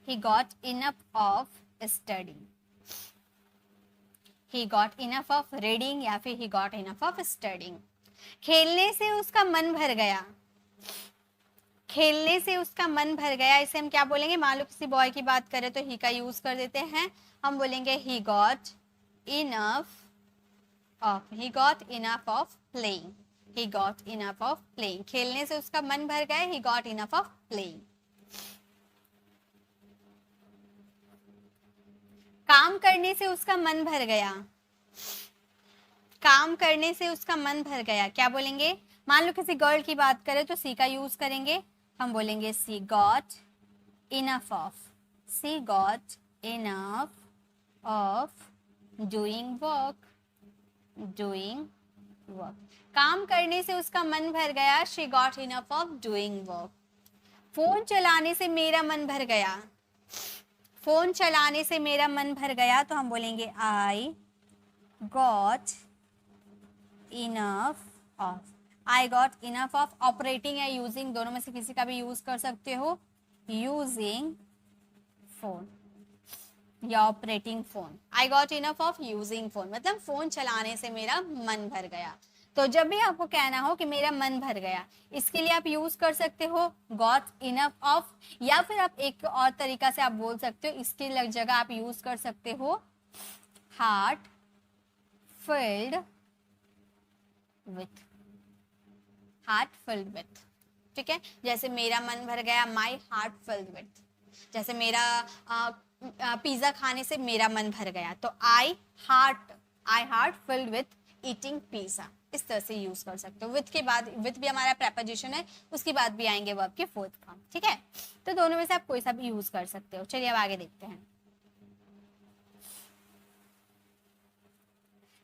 he got enough of studying, he got enough of reading या फिर he got enough of studying। खेलने से उसका मन भर गया, खेलने से उसका मन भर गया, इसे हम क्या बोलेंगे, मान लो किसी बॉय की बात करें तो he का यूज कर देते हैं, हम बोलेंगे he got enough of playing, he got enough of playing, खेलने से उसका मन भर गया, he got enough of playing। काम करने से उसका मन भर गया, काम करने से उसका मन भर गया, क्या बोलेंगे, मान लो किसी गर्ल की बात करें तो सी का यूज करेंगे, हम बोलेंगे she got enough of doing work, काम करने से उसका मन भर गया, she got enough of doing work. Phone चलाने से मेरा मन भर गया, फोन चलाने से मेरा मन भर गया, तो हम बोलेंगे I got enough of operating या यूजिंग, दोनों में से किसी का भी यूज कर सकते हो, यूजिंग फोन या operating phone, I got enough of using phone, मतलब फोन चलाने से मेरा मन भर गया। तो जब भी आपको कहना हो कि मेरा मन भर गया, इसके लिए आप यूज कर सकते हो गॉट इनफ ऑफ, या फिर आप एक और तरीका से आप बोल सकते हो, इसकी जगह आप यूज कर सकते हो हार्ट फिल्ड विथ, ठीक है। जैसे मेरा मन भर गया, माई हार्ट फिल्ड विथ, जैसे मेरा पिज्जा खाने से मेरा मन भर गया, तो I heart filled with eating pizza, इस तरह से यूज कर सकते हो। विथ के बाद, विथ भी हमारा प्रेपोजिशन है, उसके बाद भी आएंगे वर्ब के फोर्थ फॉर्म, ठीक है। तो दोनों में से आप कोई सा भी यूज कर सकते हो। चलिए अब आगे देखते हैं।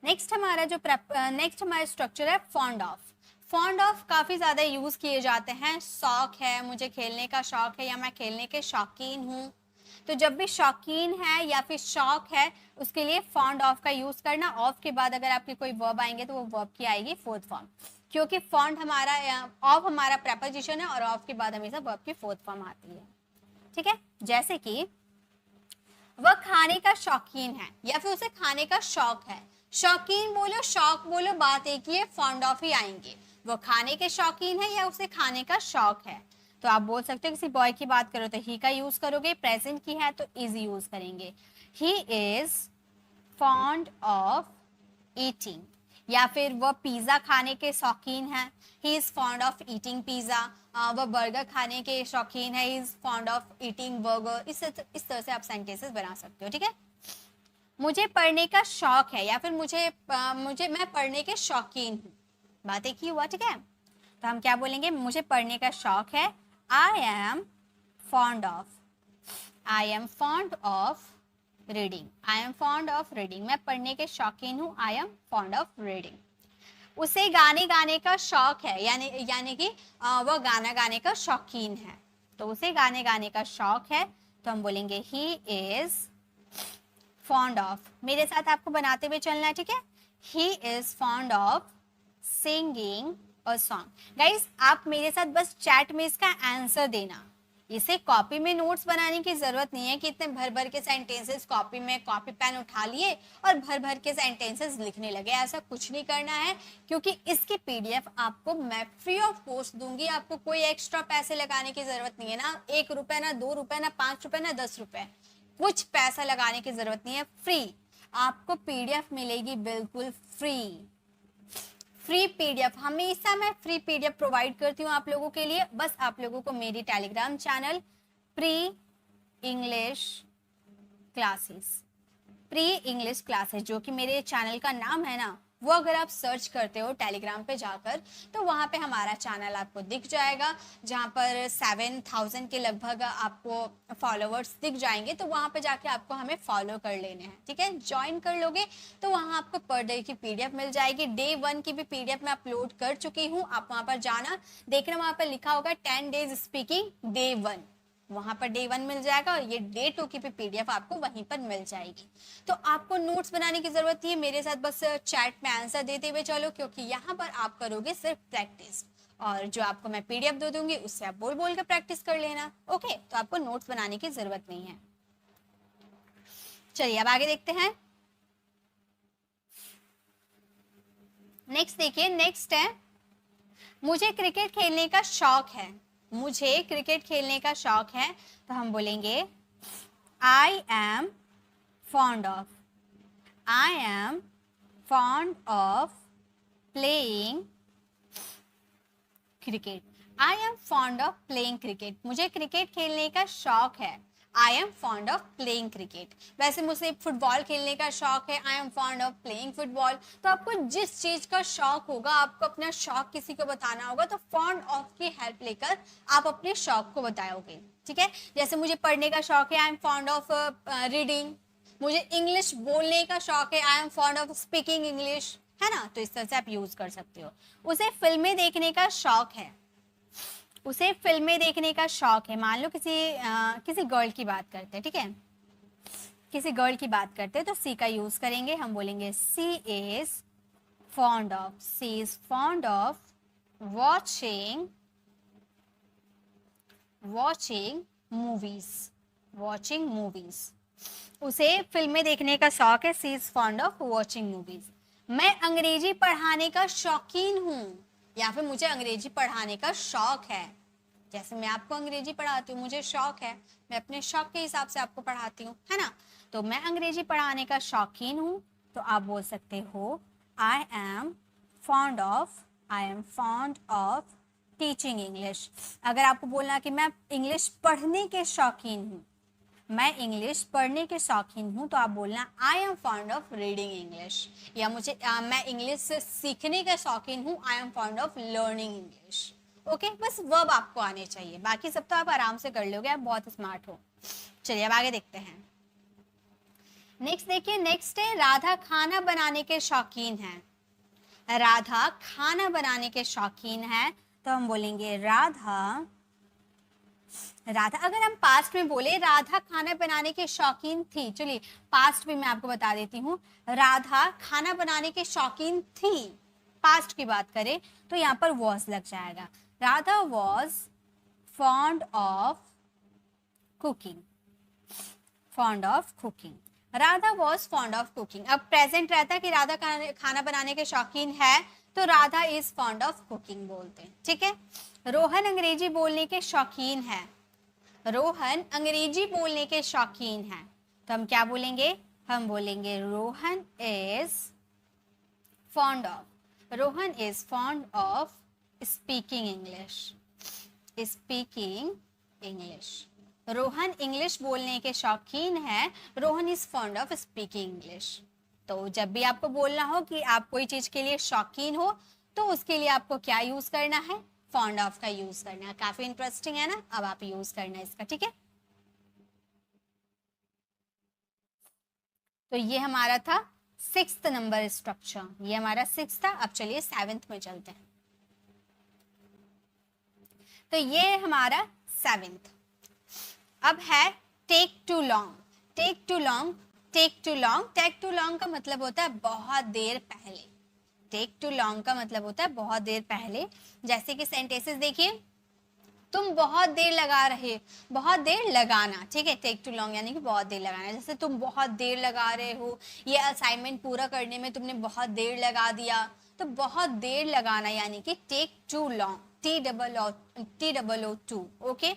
नेक्स्ट हमारा स्ट्रक्चर है फॉन्ड ऑफ। फॉन्ड ऑफ काफी ज्यादा यूज किए जाते हैं, शौक है, मुझे खेलने का शौक है, या मैं खेलने के शौकीन हूँ, तो जब भी शौकीन है या फिर शौक है, उसके लिए फॉन्ड ऑफ का यूज करना। ऑफ के बाद अगर आपके कोई वर्ब आएंगे तो वो वर्ब की आएगी फोर्थ फॉर्म, क्योंकि फॉन्ड हमारा, ऑफ हमारा प्रेपोजिशन है, और ऑफ के बाद हमेशा वर्ब की फोर्थ फॉर्म आती है, ठीक है। जैसे कि वह खाने का शौकीन है, या फिर उसे खाने का शौक है। शौकीन बोलो, शौक बोलो, बात एक ही है, फॉन्ड ऑफ ही आएंगे। वो खाने के शौकीन है या उसे खाने का शौक है, तो आप बोल सकते हो किसी बॉय की बात करो तो ही का यूज करोगे, प्रेजेंट की है तो इज यूज करेंगे। He is fond of eating, या फिर वह पिज्जा खाने के शौकीन है, he is fond of eating pizza. वह बर्गर खाने के शौकीन है, he is fond of eating burger. इस तरह से आप सेंटेंसेस बना सकते हो, ठीक है। मुझे पढ़ने का शौक है, या फिर मैं पढ़ने के शौकीन हूँ, बात एक ही हुआ, ठीक है। तो हम क्या बोलेंगे, मुझे पढ़ने का शौक है, I am fond of reading, I am fond of reading, मैं पढ़ने के शौकीन हूँ, I am fond of reading. उसे गाने गाने का शौक है, यानी कि वह गाना गाने का शौकीन है, तो उसे गाने गाने का शौक है, तो हम बोलेंगे ही इज फॉन्ड ऑफ। मेरे साथ आपको बनाते हुए चलना है, ठीक है। He is fond of singing a song. Guys, आप मेरे साथ बस चैट में इसका आंसर देना, इसे कॉपी में नोट्स बनाने की जरूरत नहीं है कि इतने भर भर के सेंटेंसेस कॉपी पेन उठा लिए और भर भर के सेंटेंसेस लिखने लगे। ऐसा कुछ नहीं करना है, क्योंकि इसकी पीडीएफ आपको मैं फ्री ऑफ कॉस्ट दूंगी। आपको कोई एक्स्ट्रा पैसे लगाने की जरूरत नहीं है, ना 1 रुपए, ना 2 रुपए, ना 5 रुपए, ना 10 रुपए, कुछ पैसा लगाने की जरूरत नहीं है। फ्री आपको पीडीएफ मिलेगी, बिल्कुल फ्री पीडीएफ। हमेशा मैं फ्री पीडीएफ प्रोवाइड करती हूँ आप लोगों के लिए। बस आप लोगों को मेरी Telegram channel pre English classes, जो कि मेरे चैनल का नाम है ना, वो अगर आप सर्च करते हो टेलीग्राम पे जाकर, तो वहाँ पे हमारा चैनल आपको दिख जाएगा, जहाँ पर 7000 के लगभग आपको फॉलोवर्स दिख जाएंगे। तो वहाँ पे जाके आपको हमें फॉलो कर लेने हैं, ठीक है। ज्वाइन कर लोगे तो वहाँ आपको पर डे की पीडीएफ मिल जाएगी। डे 1 की भी पीडीएफ मैं अपलोड कर चुकी हूँ, आप वहाँ पर जाना, देखना, वहाँ पर लिखा होगा 10 डेज स्पीकिंग डे 1, वहां पर डे 1 मिल जाएगा, और ये डे 2 की भी पीडीएफ आपको वहीं पर मिल जाएगी। तो आपको नोट्स बनाने की जरूरत नहीं है, मेरे साथ बस चैट में आंसर देते हुए चलो, क्योंकि यहाँ पर आप करोगे सिर्फ प्रैक्टिस, और जो आपको मैं पीडीएफ दे दूंगी उससे आप बोल बोल कर प्रैक्टिस कर लेना। ओके, तो आपको नोट्स बनाने की जरूरत नहीं है। चलिए अब आगे देखते हैं। नेक्स्ट देखिए, नेक्स्ट है, मुझे क्रिकेट खेलने का शौक है। मुझे क्रिकेट खेलने का शौक है, तो हम बोलेंगे I am fond of playing cricket. I am fond of playing cricket, मुझे क्रिकेट खेलने का शौक है, I am fond of playing cricket. वैसे मुझे फुटबॉल खेलने का शौक है, I am fond of playing football. तो आपको जिस चीज का शौक होगा, आपको अपना शौक किसी को बताना होगा, तो फॉन्ड ऑफ की हेल्प लेकर आप अपने शौक को बताओगे, ठीक है। जैसे मुझे पढ़ने का शौक है, I am fond of reading. मुझे इंग्लिश बोलने का शौक है, I am fond of speaking English, है ना। तो इस तरह से आप यूज कर सकते हो। उसे फिल्में देखने का शौक है, उसे फिल्में देखने का शौक है। मान लो किसी गर्ल की बात करते हैं, ठीक है, किसी गर्ल की बात करते हैं, तो सी का यूज करेंगे, हम बोलेंगे she is fond of watching movies. उसे फिल्में देखने का शौक है, she is fond of watching movies. मैं अंग्रेजी पढ़ाने का शौकीन हूँ, या फिर मुझे अंग्रेजी पढ़ाने का शौक है। जैसे मैं आपको अंग्रेजी पढ़ाती हूँ, मुझे शौक है, मैं अपने शौक के हिसाब से आपको पढ़ाती हूँ, है ना। तो मैं अंग्रेजी पढ़ाने का शौकीन हूँ, तो आप बोल सकते हो I am fond of teaching English. अगर आपको बोलना कि मैं इंग्लिश पढ़ने के शौकीन हूँ, मैं इंग्लिश पढ़ने के शौकीन हूँ, तो आप बोलना I am fond of reading English. या मैं इंग्लिश से सीखने के शौकीन हूँ, I am fond of learning English. Okay, बस वर्ब आपको आने चाहिए, बाकी सब तो आप आराम से कर लोगे, आप बहुत स्मार्ट हो। चलिए अब आगे देखते हैं। नेक्स्ट देखिए, नेक्स्ट है राधा खाना बनाने के शौकीन है। राधा खाना बनाने के शौकीन है, तो हम बोलेंगे राधा। अगर हम पास्ट में बोले राधा खाना बनाने के शौकीन थी, चलिए पास्ट भी मैं आपको बता देती हूँ। राधा खाना बनाने के शौकीन थी, पास्ट की बात करें तो यहाँ पर वॉज लग जाएगा। Radha was fond of cooking, Radha was fond of cooking. अब प्रेजेंट रहता है कि राधा खाना बनाने के शौकीन है, तो Radha is fond of cooking बोलते हैं, ठीक है। रोहन अंग्रेजी बोलने के शौकीन है, तो हम क्या बोलेंगे, हम बोलेंगे Rohan is fond of, Rohan is fond of speaking English, speaking English. Rohan English बोलने के शौकीन है, Rohan is fond of speaking English. तो जब भी आपको बोलना हो कि आप कोई चीज के लिए शौकीन हो, तो उसके लिए आपको क्या यूज करना है, फॉन्ड ऑफ का यूज करना है। काफी इंटरेस्टिंग है ना, अब आप यूज करना है इसका, ठीक है। तो ये हमारा था 6th नंबर स्ट्रक्चर, ये हमारा 6 था। अब चलिए 7th में चलते हैं। तो ये हमारा 7th। अब है take too long, take too long, take too long. Take too long का मतलब होता है बहुत देर पहले, टेक टू लॉन्ग का मतलब होता है बहुत देर पहले। जैसे कि सेंटेंसेस देखिए, तुम बहुत देर लगा रहे, बहुत देर लगाना, ठीक है। टेक टू लॉन्ग यानी कि बहुत देर लगाना। जैसे तुम बहुत देर लगा रहे हो, ये असाइनमेंट पूरा करने में तुमने बहुत देर लगा दिया, तो बहुत देर लगाना यानी कि take too long, T-double-O-T, okay.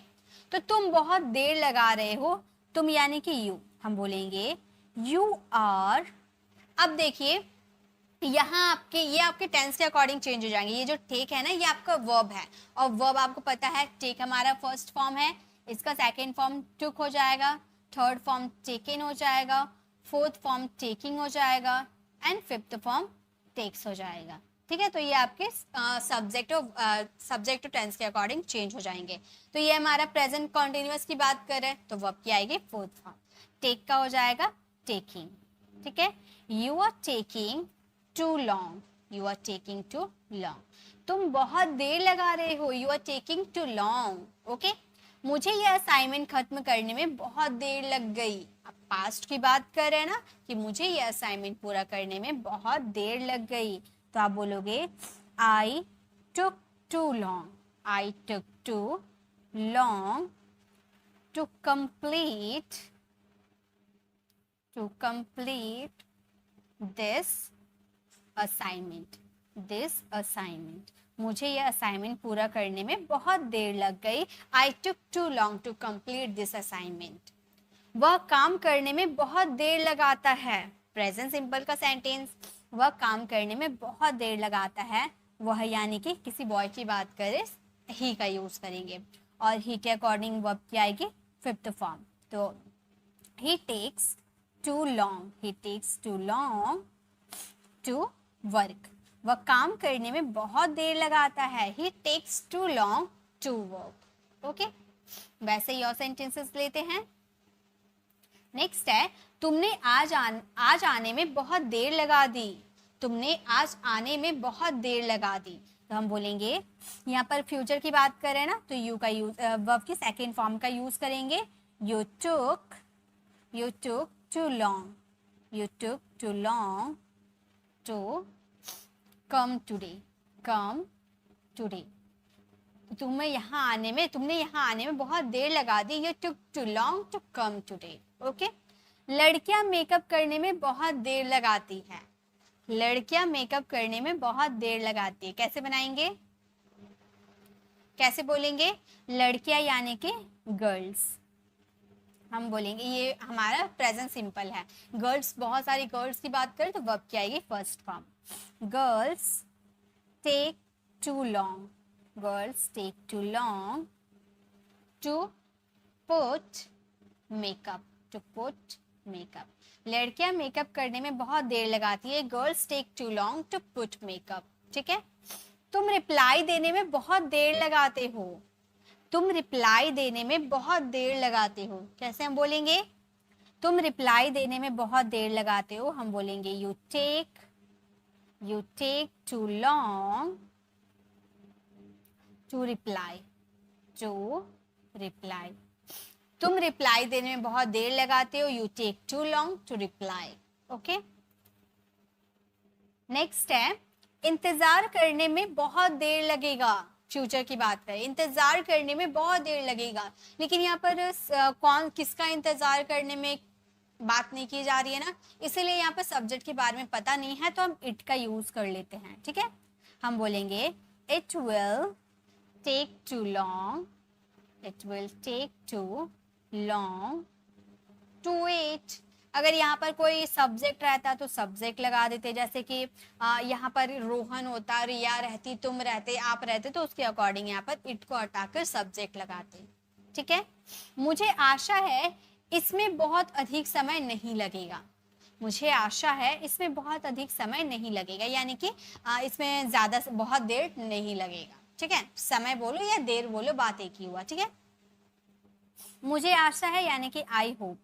तो तुम बहुत देर लगा रहे हो, तुम यानी कि यू, हम बोलेंगे यू आर। अब देखिए यहाँ आपके, ये आपके टेंस के अकॉर्डिंग चेंज हो जाएंगे। ये जो टेक है ना, ये आपका वर्ब है, और वर्ब आपको पता है टेक हमारा फर्स्ट फॉर्म है, इसका सेकंड फॉर्म टुक हो जाएगा, थर्ड फॉर्म टेकन हो जाएगा, फोर्थ फॉर्म टेकिंग हो जाएगा, एंड फिफ्थ फॉर्म टेक्स हो जाएगा, ठीक है। तो ये आपके सब्जेक्ट और टेंस के अकॉर्डिंग चेंज हो जाएंगे। तो ये हमारा प्रेजेंट कॉन्टिन्यूअस की बात कर रहे हैं, तो वर्ब की आएगी फोर्थ फॉर्म, टेक का हो जाएगा टेकिंग, ठीक है। You are taking too long, you are taking too long, तुम बहुत देर लगा रहे हो, you are taking too long, okay. मुझे ये असाइनमेंट खत्म करने में बहुत देर लग गई। अब पास्ट की बात कर रहे हैं ना, कि मुझे ये असाइनमेंट पूरा करने में बहुत देर लग गई, तो आप बोलोगे I took too long, I took too long to complete this assignment, मुझे यह असाइनमेंट पूरा करने में बहुत देर लग गई। I took too long to complete this assignment. वह काम करने में बहुत देर लगाता है, प्रेजेंट सिंपल का सेंटेंस, वह काम करने में बहुत देर लगाता है। वह यानी कि किसी बॉय की बात करें, ही का यूज करेंगे, और ही के अकॉर्डिंग वर्ब की आएगी फिफ्थ फॉर्म। तो he takes too long to work, वह काम करने में बहुत देर लगाता है। He takes too long to work, okay. वैसे ही और सेंटेंसेस लेते हैं। नेक्स्ट है, तुमने आज आने में बहुत देर लगा दी, तुमने आज आने में बहुत देर लगा दी। तो हम बोलेंगे, यहाँ पर फ्यूचर की बात करें ना, तो यू का यूज, वर्ब की सेकेंड फॉर्म का यूज करेंगे। You took too long, you took too long to come today. तुमने यहाँ आने में बहुत देर लगा दी, you took too long to come today, okay. लड़कियां मेकअप करने में बहुत देर लगाती है, लड़कियां मेकअप करने में बहुत देर लगाती है। कैसे बनाएंगे, कैसे बोलेंगे, लड़कियां यानी कि गर्ल्स, हम बोलेंगे, ये हमारा प्रेजेंट सिंपल है। गर्ल्स, बहुत सारी गर्ल्स की बात करें तो वर्ब की आएगी first form. Girls take too long, girls take too long to put makeup, लड़कियां मेकअप करने में बहुत देर लगाती है। Girls take too long to put makeup, ठीक है। तुम रिप्लाई देने में बहुत देर लगाते हो, तुम रिप्लाई देने में बहुत देर लगाते हो। कैसे हम बोलेंगे, तुम रिप्लाई देने में बहुत देर लगाते हो, हम बोलेंगे you take too long to reply, तुम रिप्लाई देने में बहुत देर लगाते हो, you take too long to reply, okay. Next है, इंतजार करने में बहुत देर लगेगा। फ्यूचर की बात करें, इंतजार करने में बहुत देर लगेगा, लेकिन यहाँ पर कौन किसका इंतजार करने में बात नहीं की जा रही है ना, इसीलिए यहाँ पर सब्जेक्ट के बारे में पता नहीं है, तो हम इट का यूज कर लेते हैं, ठीक है। हम बोलेंगे it will take too long to wait. अगर यहाँ पर कोई सब्जेक्ट रहता तो सब्जेक्ट लगा देते, जैसे कि यहाँ पर रोहन होता, रिया रहती, तुम रहते, आप रहते, तो उसके अकॉर्डिंग यहाँ पर इट को हटाकर सब्जेक्ट लगाते। ठीक है, मुझे आशा है इसमें बहुत अधिक समय नहीं लगेगा। मुझे आशा है इसमें बहुत अधिक समय नहीं लगेगा, यानी कि इसमें ज्यादा बहुत देर नहीं लगेगा। ठीक है, समय बोलो या देर बोलो, बात एक ही हुआ। ठीक है, मुझे आशा है यानी कि I hope,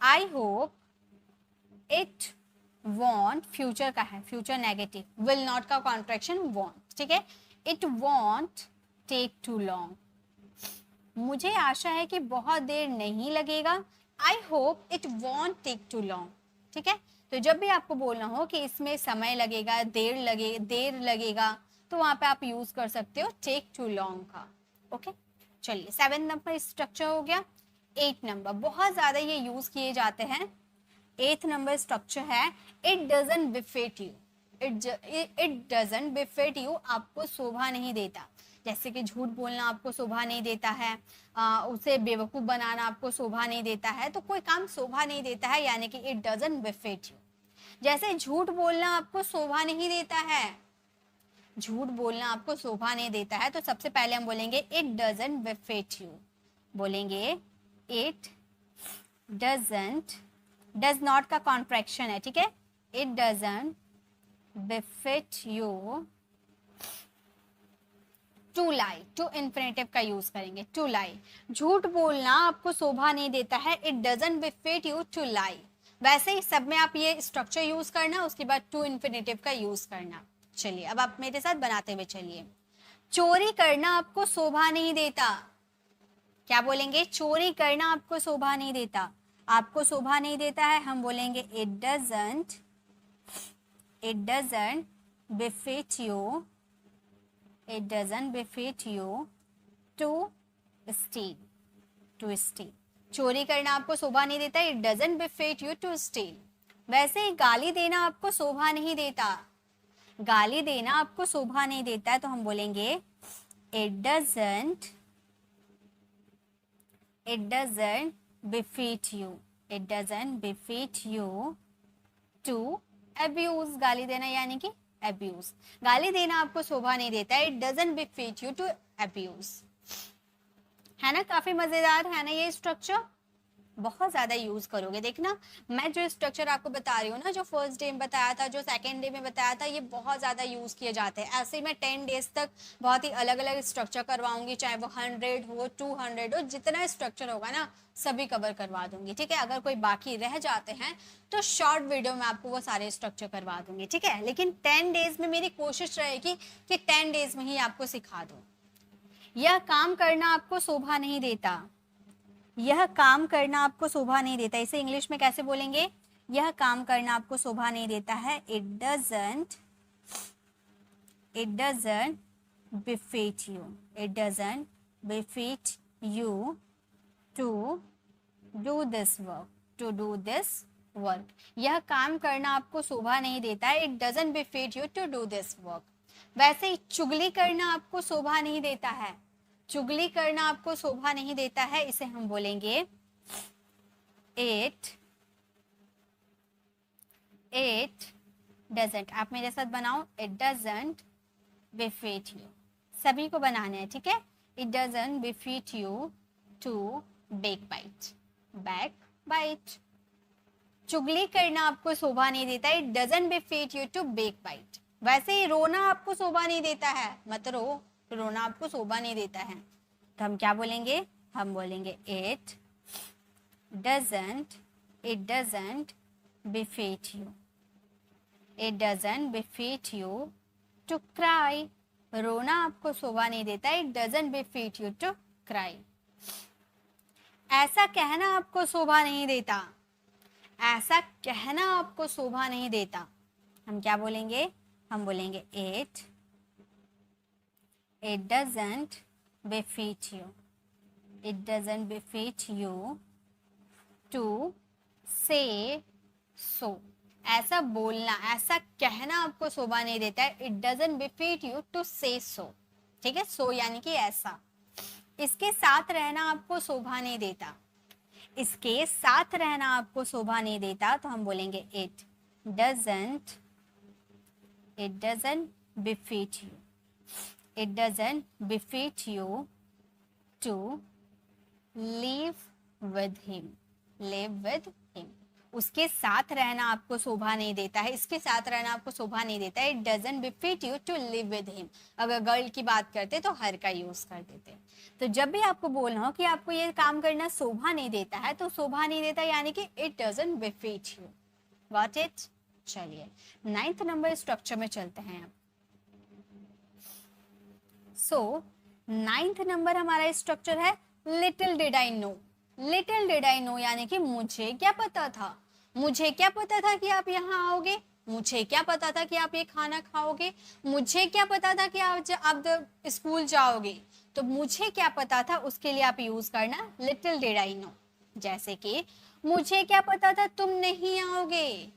I hope it won't, future का है, फ्यूचर नेगेटिव, विल नॉट का कॉन्ट्रैक्शन वॉन्ट। ठीक है, it won't take too long, मुझे आशा है कि बहुत देर नहीं लगेगा, I hope it won't take too long. ठीक है, तो जब भी आपको बोलना हो कि इसमें समय लगेगा, देर लगेगा, तो वहां पे आप यूज कर सकते हो टेक टू लॉन्ग का। ओके, चलिए 7 नंबर स्ट्रक्चर हो गया। 8 नंबर बहुत ज्यादा ये यूज किए जाते हैं। 8 नंबर स्ट्रक्चर है it doesn't befit you, it doesn't befit you, आपको शोभा नहीं देता। जैसे कि झूठ बोलना आपको शोभा नहीं देता है, उसे बेवकूफ बनाना आपको शोभा नहीं देता है, तो कोई काम शोभा नहीं देता है, यानी कि इट डजंट बिफिट यू। जैसे झूठ बोलना आपको शोभा नहीं देता है, झूठ बोलना आपको शोभा नहीं देता है, तो सबसे पहले हम बोलेंगे इट डजंट बिफिट यू, बोलेंगे इट डजंट, डज नॉट का कॉन्ट्रैक्शन है। ठीक है, it doesn't befit you to lie, to infinitive का यूज करेंगे, टू लाई, झूठ बोलना आपको शोभा नहीं देता है, it doesn't befit you to lie. वैसे ही सब में आप ये स्ट्रक्चर यूज करना, उसके बाद टू इन्फिनेटिव का यूज करना। चलिए अब आप मेरे साथ बनाते हुए चलिए। चोरी करना आपको शोभा नहीं देता, क्या बोलेंगे? चोरी करना आपको शोभा नहीं देता, आपको शोभा नहीं देता है, हम बोलेंगे it doesn't, it doesn't befit you, it doesn't befit you to steal, to steal, चोरी करना आपको शोभा नहीं देता, it doesn't befit you to steal। वैसे ही गाली देना आपको शोभा नहीं देता, गाली देना आपको शोभा नहीं देता है, तो हम बोलेंगे it doesn't befit you, it doesn't befit you to abuse, गाली देना यानी कि abuse, गाली देना आपको शोभा नहीं देता है, it doesn't befit you to abuse. है ना, काफी मजेदार है ना ये स्ट्रक्चर, बहुत ज्यादा यूज करोगे। देखना मैं जो स्ट्रक्चर आपको बता रही हूँ ना, जो फर्स्ट डे में बताया था, जो सेकंड डे में बताया था, ये बहुत ज्यादा यूज किए जाते हैं। ऐसे ही मैं 10 डेज तक बहुत ही अलग अलग स्ट्रक्चर करवाऊंगी, चाहे वो 100 हो 200 हो, जितना स्ट्रक्चर होगा ना सभी कवर करवा दूंगी। ठीक है, अगर कोई बाकी रह जाते हैं तो शॉर्ट वीडियो में आपको वो सारे स्ट्रक्चर करवा दूंगी। ठीक है, लेकिन 10 डेज में मेरी कोशिश रहेगी कि 10 डेज में ही आपको सिखा दूं। यह काम करना आपको शोभा नहीं देता, यह काम करना आपको शोभा नहीं देता, इसे इंग्लिश में कैसे बोलेंगे? यह काम करना आपको शोभा नहीं देता है, it doesn't befit you, it doesn't befit you to do this work, to do this work. यह काम करना आपको शोभा नहीं देता है, it doesn't befit you to do this work. वैसे ही चुगली करना आपको शोभा नहीं देता है, चुगली करना आपको शोभा नहीं देता है, इसे हम बोलेंगे इट डजंट। आप मेरे साथ बनाओ, इट डजंट बिफिट यू, सभी को बनाना है। ठीक है, it doesn't befit you to backbite, चुगली करना आपको शोभा नहीं देता, it doesn't befit you to backbite. वैसे ही रोना आपको शोभा नहीं देता है, मत रो, रोना आपको शोभा नहीं देता है, तो हम क्या बोलेंगे? हम बोलेंगे it doesn't befit you, it doesn't befit you to cry. रोना आपको शोभा नहीं देता, it doesn't befit you to cry. ऐसा कहना आपको शोभा नहीं देता, ऐसा कहना आपको शोभा नहीं देता, हम क्या बोलेंगे? हम बोलेंगे it doesn't befit you, it doesn't befit you to say so। ऐसा बोलना, ऐसा कहना आपको शोभा नहीं देता है, it doesn't befit you to say so। ठीक है, so यानी कि ऐसा, इसके साथ रहना आपको शोभा नहीं देता, इसके साथ रहना आपको शोभा नहीं देता, तो हम बोलेंगे it doesn't befit you. It doesn't befit you to live with him. Live with him. उसके साथ रहना आपको शोभा नहीं देता है, इसके साथ रहना आपको शोभा नहीं देता है। It doesn't befit you to live with him. अगर गर्ल की बात करते तो हर का यूज कर देते। तो जब भी आपको बोलना हो कि आपको ये काम करना शोभा नहीं देता है, तो शोभा नहीं देता यानी कि it doesn't befit you. Got it? चलिए 9th नंबर स्ट्रक्चर में चलते हैं अब। सो 9th नंबर हमारा स्ट्रक्चर है little did I know. Little did I know यानी कि मुझे क्या पता था, मुझे क्या पता था कि आप यहाँ आओगे, मुझे क्या पता था कि आप ये खाना खाओगे, मुझे क्या पता था कि आप स्कूल जाओगे। तो मुझे क्या पता था उसके लिए आप यूज करना लिटिल डिड आई नो। जैसे कि मुझे क्या पता था तुम नहीं आओगे,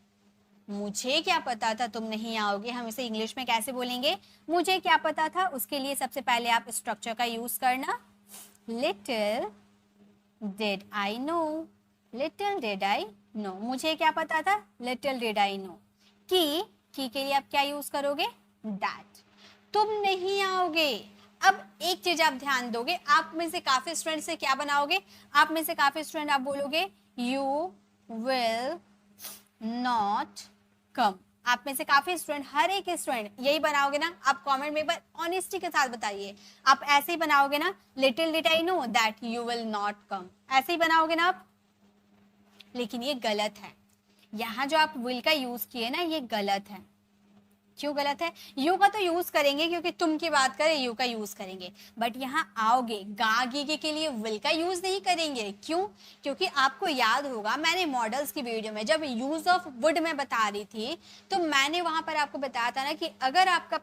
मुझे क्या पता था तुम नहीं आओगे, हम इसे इंग्लिश में कैसे बोलेंगे, मुझे क्या पता था। उसके लिए सबसे पहले आप स्ट्रक्चर का यूज करना little did I know. Little did I know, मुझे क्या पता था, लिटिल डिड आई नो। की के लिए आप क्या यूज करोगे, दैट। तुम नहीं आओगे। अब एक चीज आप ध्यान दोगे, आप में से काफी स्टूडेंट से क्या बनाओगे, आप में से काफी स्टूडेंट आप बोलोगे यू विल नॉट कम। आप में से काफी स्टूडेंट, हर एक स्टूडेंट यही बनाओगे ना। आप कमेंट में एक बार ऑनेस्टी के साथ बताइए, आप ऐसे ही बनाओगे ना, little did I know that you will not come, ऐसे ही बनाओगे ना आप। लेकिन ये गलत है, यहाँ जो आप विल का यूज किए ना ये गलत है। क्यों गलत है, यू का तो यूज करेंगे क्योंकि तुम की बात करें यू का यूज करेंगे, बट यहाँ आओगे गागे के लिए विल का यूज नहीं करेंगे। क्यों, क्योंकि आपको याद होगा मैंने मॉडल्स की वीडियो में जब यूज ऑफ वुड में बता रही थी तो मैंने वहां पर आपको बताया था ना कि अगर आपका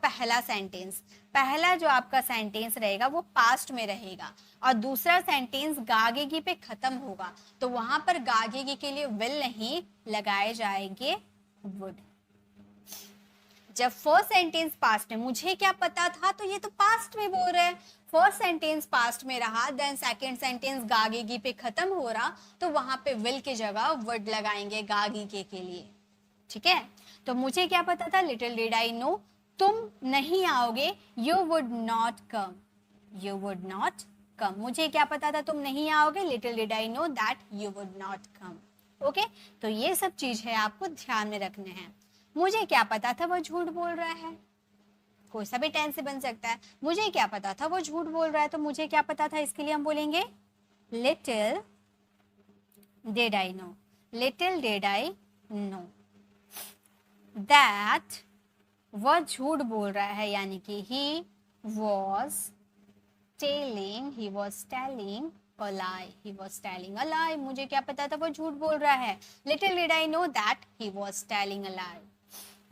पहला जो आपका सेंटेंस रहेगा वो पास्ट में रहेगा और दूसरा सेंटेंस गागेगी पे खत्म होगा, तो वहां पर गागेगी के लिए विल नहीं लगाए जाएंगे वुड। जब फर्स्ट सेंटेंस पास्ट में मुझे क्या पता था, तो ये तो पास्ट में बोल रहे हैं। फर्स्ट सेंटेंस पास्ट में रहा, देन सेकंड सेंटेंस गागेगी पे खत्म हो रहा, तो वहां पे विल की जगह वर्ड लगाएंगे गागेगी के लिए। ठीक है, तो मुझे क्या पता था, लिटिल डिड आई नो, तुम नहीं आओगे, you would not come, you would not come. मुझे क्या पता था तुम नहीं आओगे, little did I know that you would not come. Okay, तो ये सब चीज है आपको ध्यान में रखने हैं। मुझे क्या पता था वो झूठ बोल रहा है, कोई सा भी टेंस से बन सकता है। मुझे क्या पता था वो झूठ बोल रहा है, तो मुझे क्या पता था इसके लिए हम बोलेंगे little did I know. Little did I know that वह झूठ बोल रहा है, यानी कि he was telling a lie, he was telling a lie। मुझे क्या पता था वो झूठ बोल रहा है, little did I know that he was telling a lie।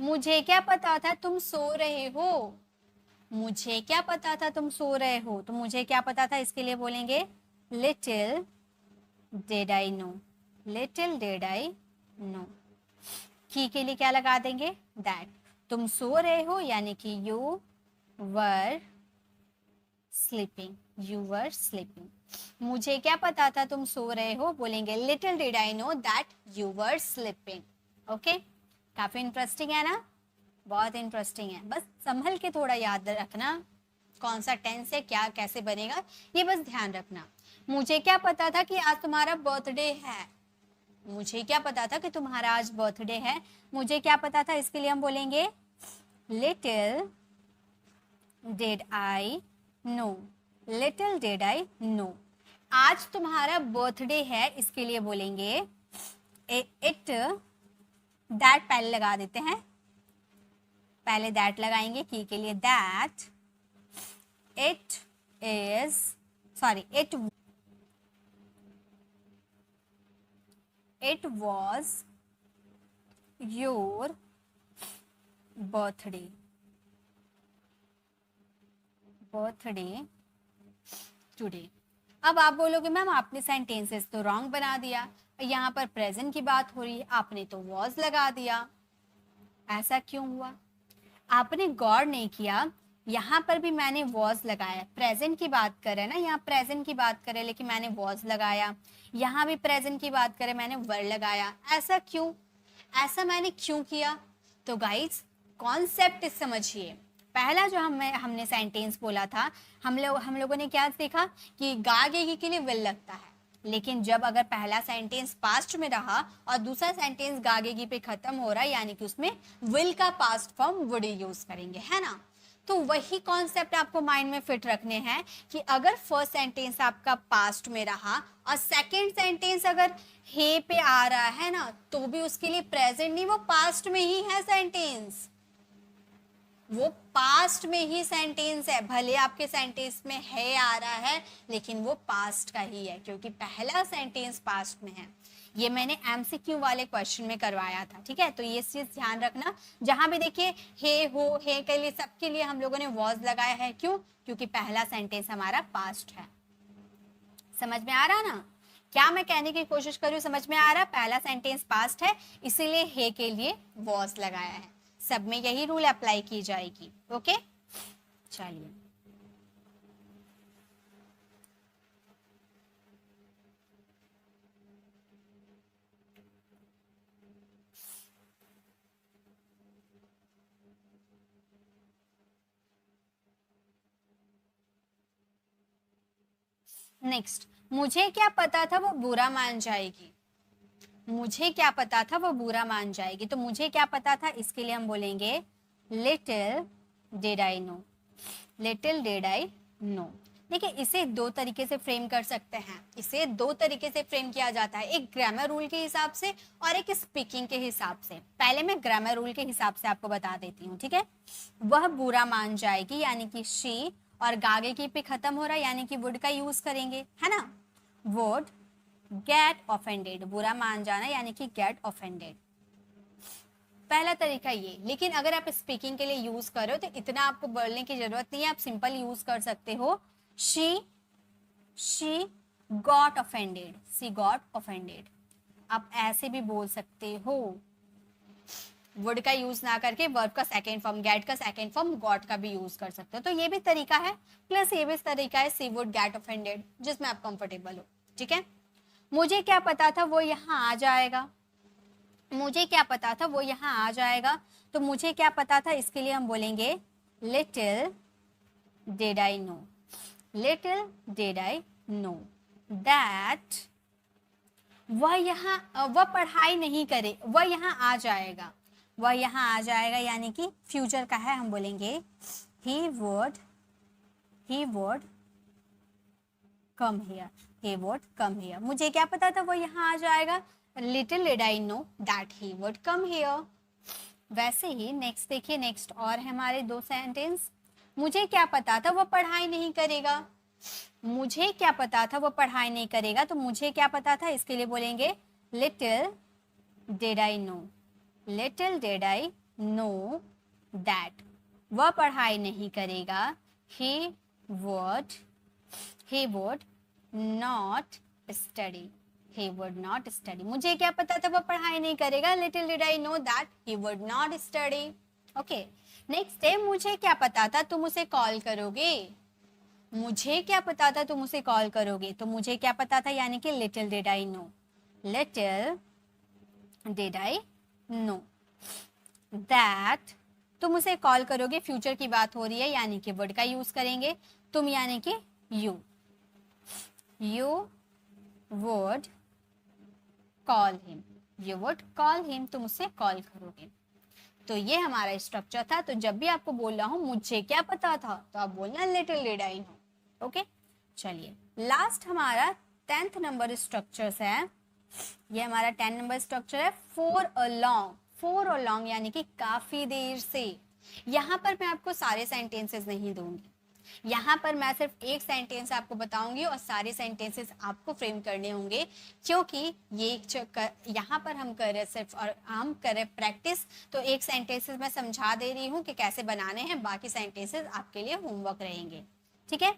मुझे क्या पता था तुम सो रहे हो, मुझे क्या पता था तुम सो रहे हो, तो मुझे क्या पता था इसके लिए बोलेंगे little did I know, little did I know। की के लिए क्या लगा देंगे, that। तुम सो रहे हो यानी कि you were sleeping, you were sleeping। मुझे क्या पता था तुम सो रहे हो, बोलेंगे little did I know that you were sleeping। Okay, काफी इंटरेस्टिंग है ना, बहुत इंटरेस्टिंग है। बस संभल के थोड़ा याद रखना कौन सा टेंस है, क्या कैसे बनेगा, ये बस ध्यान रखना। मुझे क्या पता था कि आज तुम्हारा बर्थडे है, मुझे क्या पता था कि तुम्हारा आज बर्थडे है, मुझे क्या पता था इसके लिए हम बोलेंगे little did I know, little did I know. आज तुम्हारा बर्थडे है, इसके लिए बोलेंगे इट, दैट पहले लगा देते हैं, पहले दैट लगाएंगे की के लिए, that it is, sorry it was your birthday today. अब आप बोलोगे मैम आपने सेंटेंसेस तो रॉन्ग बना दिया, यहाँ पर प्रेजेंट की बात हो रही है, आपने तो वॉज लगा दिया, ऐसा क्यों हुआ? आपने गौर नहीं किया यहाँ पर भी मैंने वॉज लगाया, प्रेजेंट की बात करें ना, यहाँ प्रेजेंट की बात करें लेकिन मैंने वॉज लगाया, यहाँ भी प्रेजेंट की बात करें मैंने वर लगाया। ऐसा क्यों, ऐसा मैंने क्यों किया? तो गाइस कॉन्सेप्ट समझिए। पहला जो हमने सेंटेंस बोला था, हम लोगों ने क्या देखा कि गागेगी के लिए विल लगता है, लेकिन जब अगर पहला सेंटेंस पास्ट में रहा और दूसरा सेंटेंस गागेगी पे खत्म हो रहा है, यानी कि उसमें विल का पास्ट फॉर्म वुड यूज करेंगे, है ना। तो वही कॉन्सेप्ट आपको माइंड में फिट रखने हैं कि अगर फर्स्ट सेंटेंस आपका पास्ट में रहा और सेकंड सेंटेंस अगर हे पे आ रहा है ना, तो भी उसके लिए प्रेजेंट नहीं, वो पास्ट में ही है सेंटेंस, वो पास्ट में ही सेंटेंस है। भले आपके सेंटेंस में है आ रहा है लेकिन वो पास्ट का ही है, क्योंकि पहला सेंटेंस पास्ट में है। ये मैंने एमसीक्यू वाले क्वेश्चन में करवाया था, ठीक है। तो ये चीज ध्यान रखना, जहां भी देखिए हे हो हे के लिए सबके लिए हम लोगों ने वॉज लगाया है, क्यों? क्योंकि पहला सेंटेंस हमारा पास्ट है। समझ में आ रहा ना क्या मैं कहने की कोशिश कर रही हूँ? समझ में आ रहा? पहला सेंटेंस पास्ट है इसीलिए हे के लिए वॉज लगाया है। सब में यही रूल अप्लाई की जाएगी। ओके चलिए, नेक्स्ट, मुझे क्या पता था वो बुरा मान जाएगी। मुझे क्या पता था वो बुरा मान जाएगी, तो मुझे क्या पता था इसके लिए हम बोलेंगे little did I know. Little did I know. देखिए इसे दो तरीके से फ्रेम कर सकते हैं, इसे दो तरीके से फ्रेम किया जाता है, एक ग्रामर रूल के हिसाब से और एक स्पीकिंग के हिसाब से। पहले मैं ग्रामर रूल के हिसाब से आपको बता देती हूँ, ठीक है। वह बुरा मान जाएगी यानी कि शी, और गागे की पे खत्म हो रहा है यानी कि वुड का यूज करेंगे, है ना। वुड गेट ऑफेंडेड, बुरा मान जाना यानी कि गेट ऑफेंडेड, पहला तरीका ये। लेकिन अगर आप स्पीकिंग के लिए यूज कर रहे हो तो इतना आपको बोलने की जरूरत नहीं है, आप सिंपल यूज कर सकते हो she got offended, she got offended. आप ऐसे भी बोल सकते हो, वुड का यूज ना करके वर्ब का सेकेंड फॉर्म, गेट का सेकेंड फॉर्म गॉट का भी यूज कर सकते हो, तो ये भी तरीका है। प्लस ये भी तरीका है सी वुड गेट ऑफेंडेड, जिसमें आप कंफर्टेबल हो, ठीक है। मुझे क्या पता था वो यहाँ आ जाएगा, मुझे क्या पता था वो यहाँ आ जाएगा, तो मुझे क्या पता था इसके लिए हम बोलेंगे little did I know. Little did I know that वह पढ़ाई नहीं करे, वह यहाँ आ जाएगा, वह यहाँ आ जाएगा यानी कि फ्यूचर का है, हम बोलेंगे he would come here, he would come here। मुझे क्या पता था वो यहाँ आ जाएगा, little did I know that he would come here। वैसे ही नेक्स्ट देखिए, नेक्स्ट और है हमारे दो सेंटेंस। मुझे क्या पता था वो पढ़ाई नहीं करेगा, मुझे क्या पता था वो पढ़ाई नहीं करेगा, तो मुझे क्या पता था इसके लिए बोलेंगे little did I know. Little did I know that वह पढ़ाई नहीं करेगा, he would not study, he would not study। मुझे क्या पता था वो पढ़ाई नहीं करेगा, little did I know that he would not study। Okay next है, मुझे क्या पता था तुम उसे कॉल करोगे। मुझे क्या पता था तुम उसे कॉल करोगे, तो मुझे क्या पता था यानी कि little did I know. Little did I know that तुम उसे कॉल करोगे, फ्यूचर की बात हो रही है यानी कि वर्ड का यूज करेंगे, तुम यानी कि you would call him, you would call him, तुम उसे कॉल करोगे। तो ये हमारा स्ट्रक्चर था। तो जब भी आपको बोल रहा हूं मुझे क्या पता था, तो आप बोलना little did I know. Okay चलिए, लास्ट हमारा 10th नंबर स्ट्रक्चर है। ये हमारा 10 नंबर स्ट्रक्चर है for a long. For a long यानी कि काफी देर से। यहाँ पर मैं आपको सारे सेंटेंसेस नहीं दूंगी, यहाँ पर मैं सिर्फ एक सेंटेंस आपको बताऊंगी और सारे सेंटेंसेस आपको फ्रेम करने होंगे, क्योंकि ये यहाँ पर हम कर रहे सिर्फ और हम कर रहे प्रैक्टिस। तो एक सेंटेंसेस मैं समझा दे रही हूँ कि कैसे बनाने हैं, बाकी सेंटेंसेस आपके लिए होमवर्क रहेंगे, ठीक है।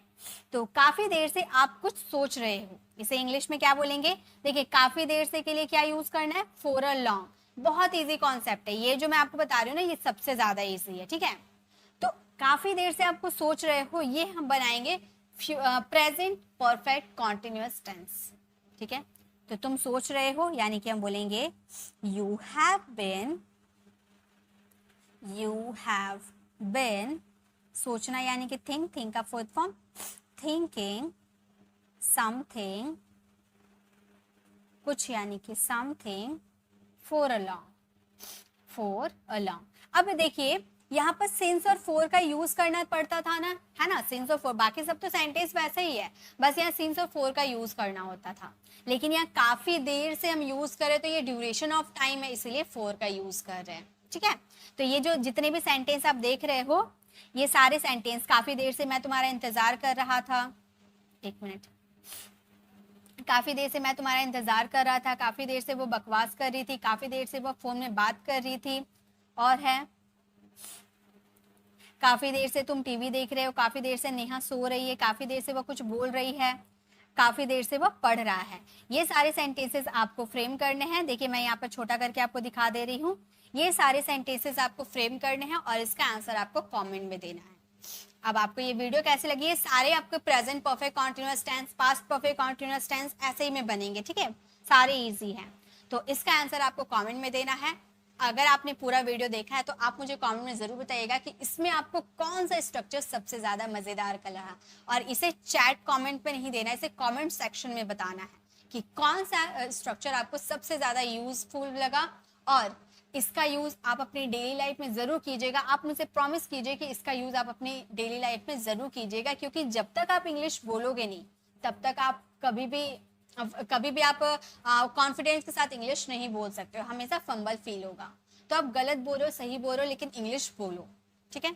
तो काफी देर से आप कुछ सोच रहे हो, इसे इंग्लिश में क्या बोलेंगे? देखिए काफी देर से के लिए क्या यूज करना है? For a long. बहुत इजी कॉन्सेप्ट है ये, जो मैं आपको बता रही हूँ ना, ये सबसे ज्यादा इजी है, ठीक है। तो काफी देर से आपको सोच रहे हो, ये हम बनाएंगे प्रेजेंट परफेक्ट कॉन्टिन्यूअस टेंस। ठीक है, तो तुम सोच रहे हो यानी कि हम बोलेंगे यू हैव बिन, सोचना यानी कि थिंक का फोर्थ फॉर्म, थिंकिंग समथिंग, कुछ यानी कि समथिंग, फॉर अ लॉन्ग। अब देखिए यहाँ पर सिंस और फॉर का यूज करना पड़ता था ना, है ना, सिंस और फॉर, बाकी सब तो सेंटेंस वैसे ही है, बस यहाँ सिंस और फॉर का यूज करना होता था, लेकिन यहाँ काफी देर से हम यूज करें तो ये ड्यूरेशन ऑफ टाइम है, इसलिए फॉर का यूज कर रहे हैं। ठीक है, तो ये जो जितने भी सेंटेंस आप देख रहे हो, ये सारे सेंटेंस, काफी देर से मैं तुम्हारा इंतजार कर रहा था, एक मिनट, काफी देर से मैं तुम्हारा इंतजार कर रहा था, काफी देर से वो बकवास कर रही थी, काफी देर से वो फोन में बात कर रही थी, और है काफी देर से तुम टीवी देख रहे हो, काफी देर से नेहा सो रही है, काफी देर से वो कुछ बोल रही है, काफी देर से वो पढ़ रहा है। ये सारे सेंटेंसेस आपको फ्रेम करने हैं। देखिए मैं यहाँ पर छोटा करके आपको दिखा दे रही हूँ, ये सारे सेंटेंसेस आपको फ्रेम करने हैं और इसका आंसर आपको कमेंट में देना है। अब आपको ये वीडियो कैसे लगी है, सारे आपके present perfect continuous tense, past perfect continuous tense ऐसे ही में बनेंगे। ठीक है, सारे इजी हैं, तो इसका आंसर आपको कमेंट में देना है। अगर आपने पूरा वीडियो देखा है तो आप मुझे कमेंट में जरूर बताइएगा कि इसमें आपको कौन सा स्ट्रक्चर सबसे ज्यादा मजेदार लगा, और इसे चैट कमेंट पे नहीं देना, इसे कमेंट सेक्शन में बताना है कि कौन सा स्ट्रक्चर आपको सबसे ज्यादा यूजफुल लगा, और इसका यूज आप अपनी डेली लाइफ में जरूर कीजिएगा। आप मुझसे प्रॉमिस कीजिए कि इसका यूज आप अपनी डेली लाइफ में जरूर कीजिएगा, क्योंकि जब तक आप इंग्लिश बोलोगे नहीं तब तक आप कभी भी आप कॉन्फिडेंस के साथ इंग्लिश नहीं बोल सकते हो, हमेशा फंबल फील होगा। तो आप गलत बोलो सही बोलो लेकिन इंग्लिश बोलो। ठीक है,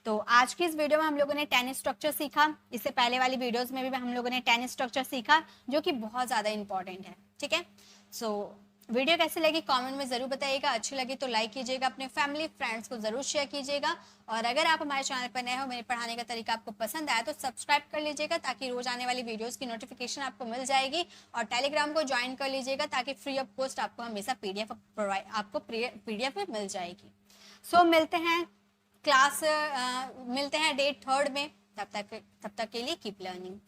तो आज की इस वीडियो में हम लोगों ने 10 स्ट्रक्चर सीखा, इससे पहले वाली वीडियोस में भी हम लोगों ने 10 स्ट्रक्चर सीखा जो कि बहुत ज्यादा इंपॉर्टेंट है। ठीक है, सो वीडियो कैसी लगी कमेंट में जरूर बताइएगा, अच्छी लगी तो लाइक कीजिएगा, अपने फैमिली फ्रेंड्स को जरूर शेयर कीजिएगा, और अगर आप हमारे चैनल पर नए हो, मेरे पढ़ाने का तरीका आपको पसंद आया तो सब्सक्राइब कर लीजिएगा ताकि रोज आने वाली वीडियोस की नोटिफिकेशन आपको मिल जाएगी, और टेलीग्राम को ज्वाइन कर लीजिएगा ताकि फ्री ऑफ कॉस्ट आपको हमेशा पीडीएफ में मिल जाएगी। सो मिलते हैं मिलते हैं डे 3 में, तब तक के लिए कीप लर्निंग।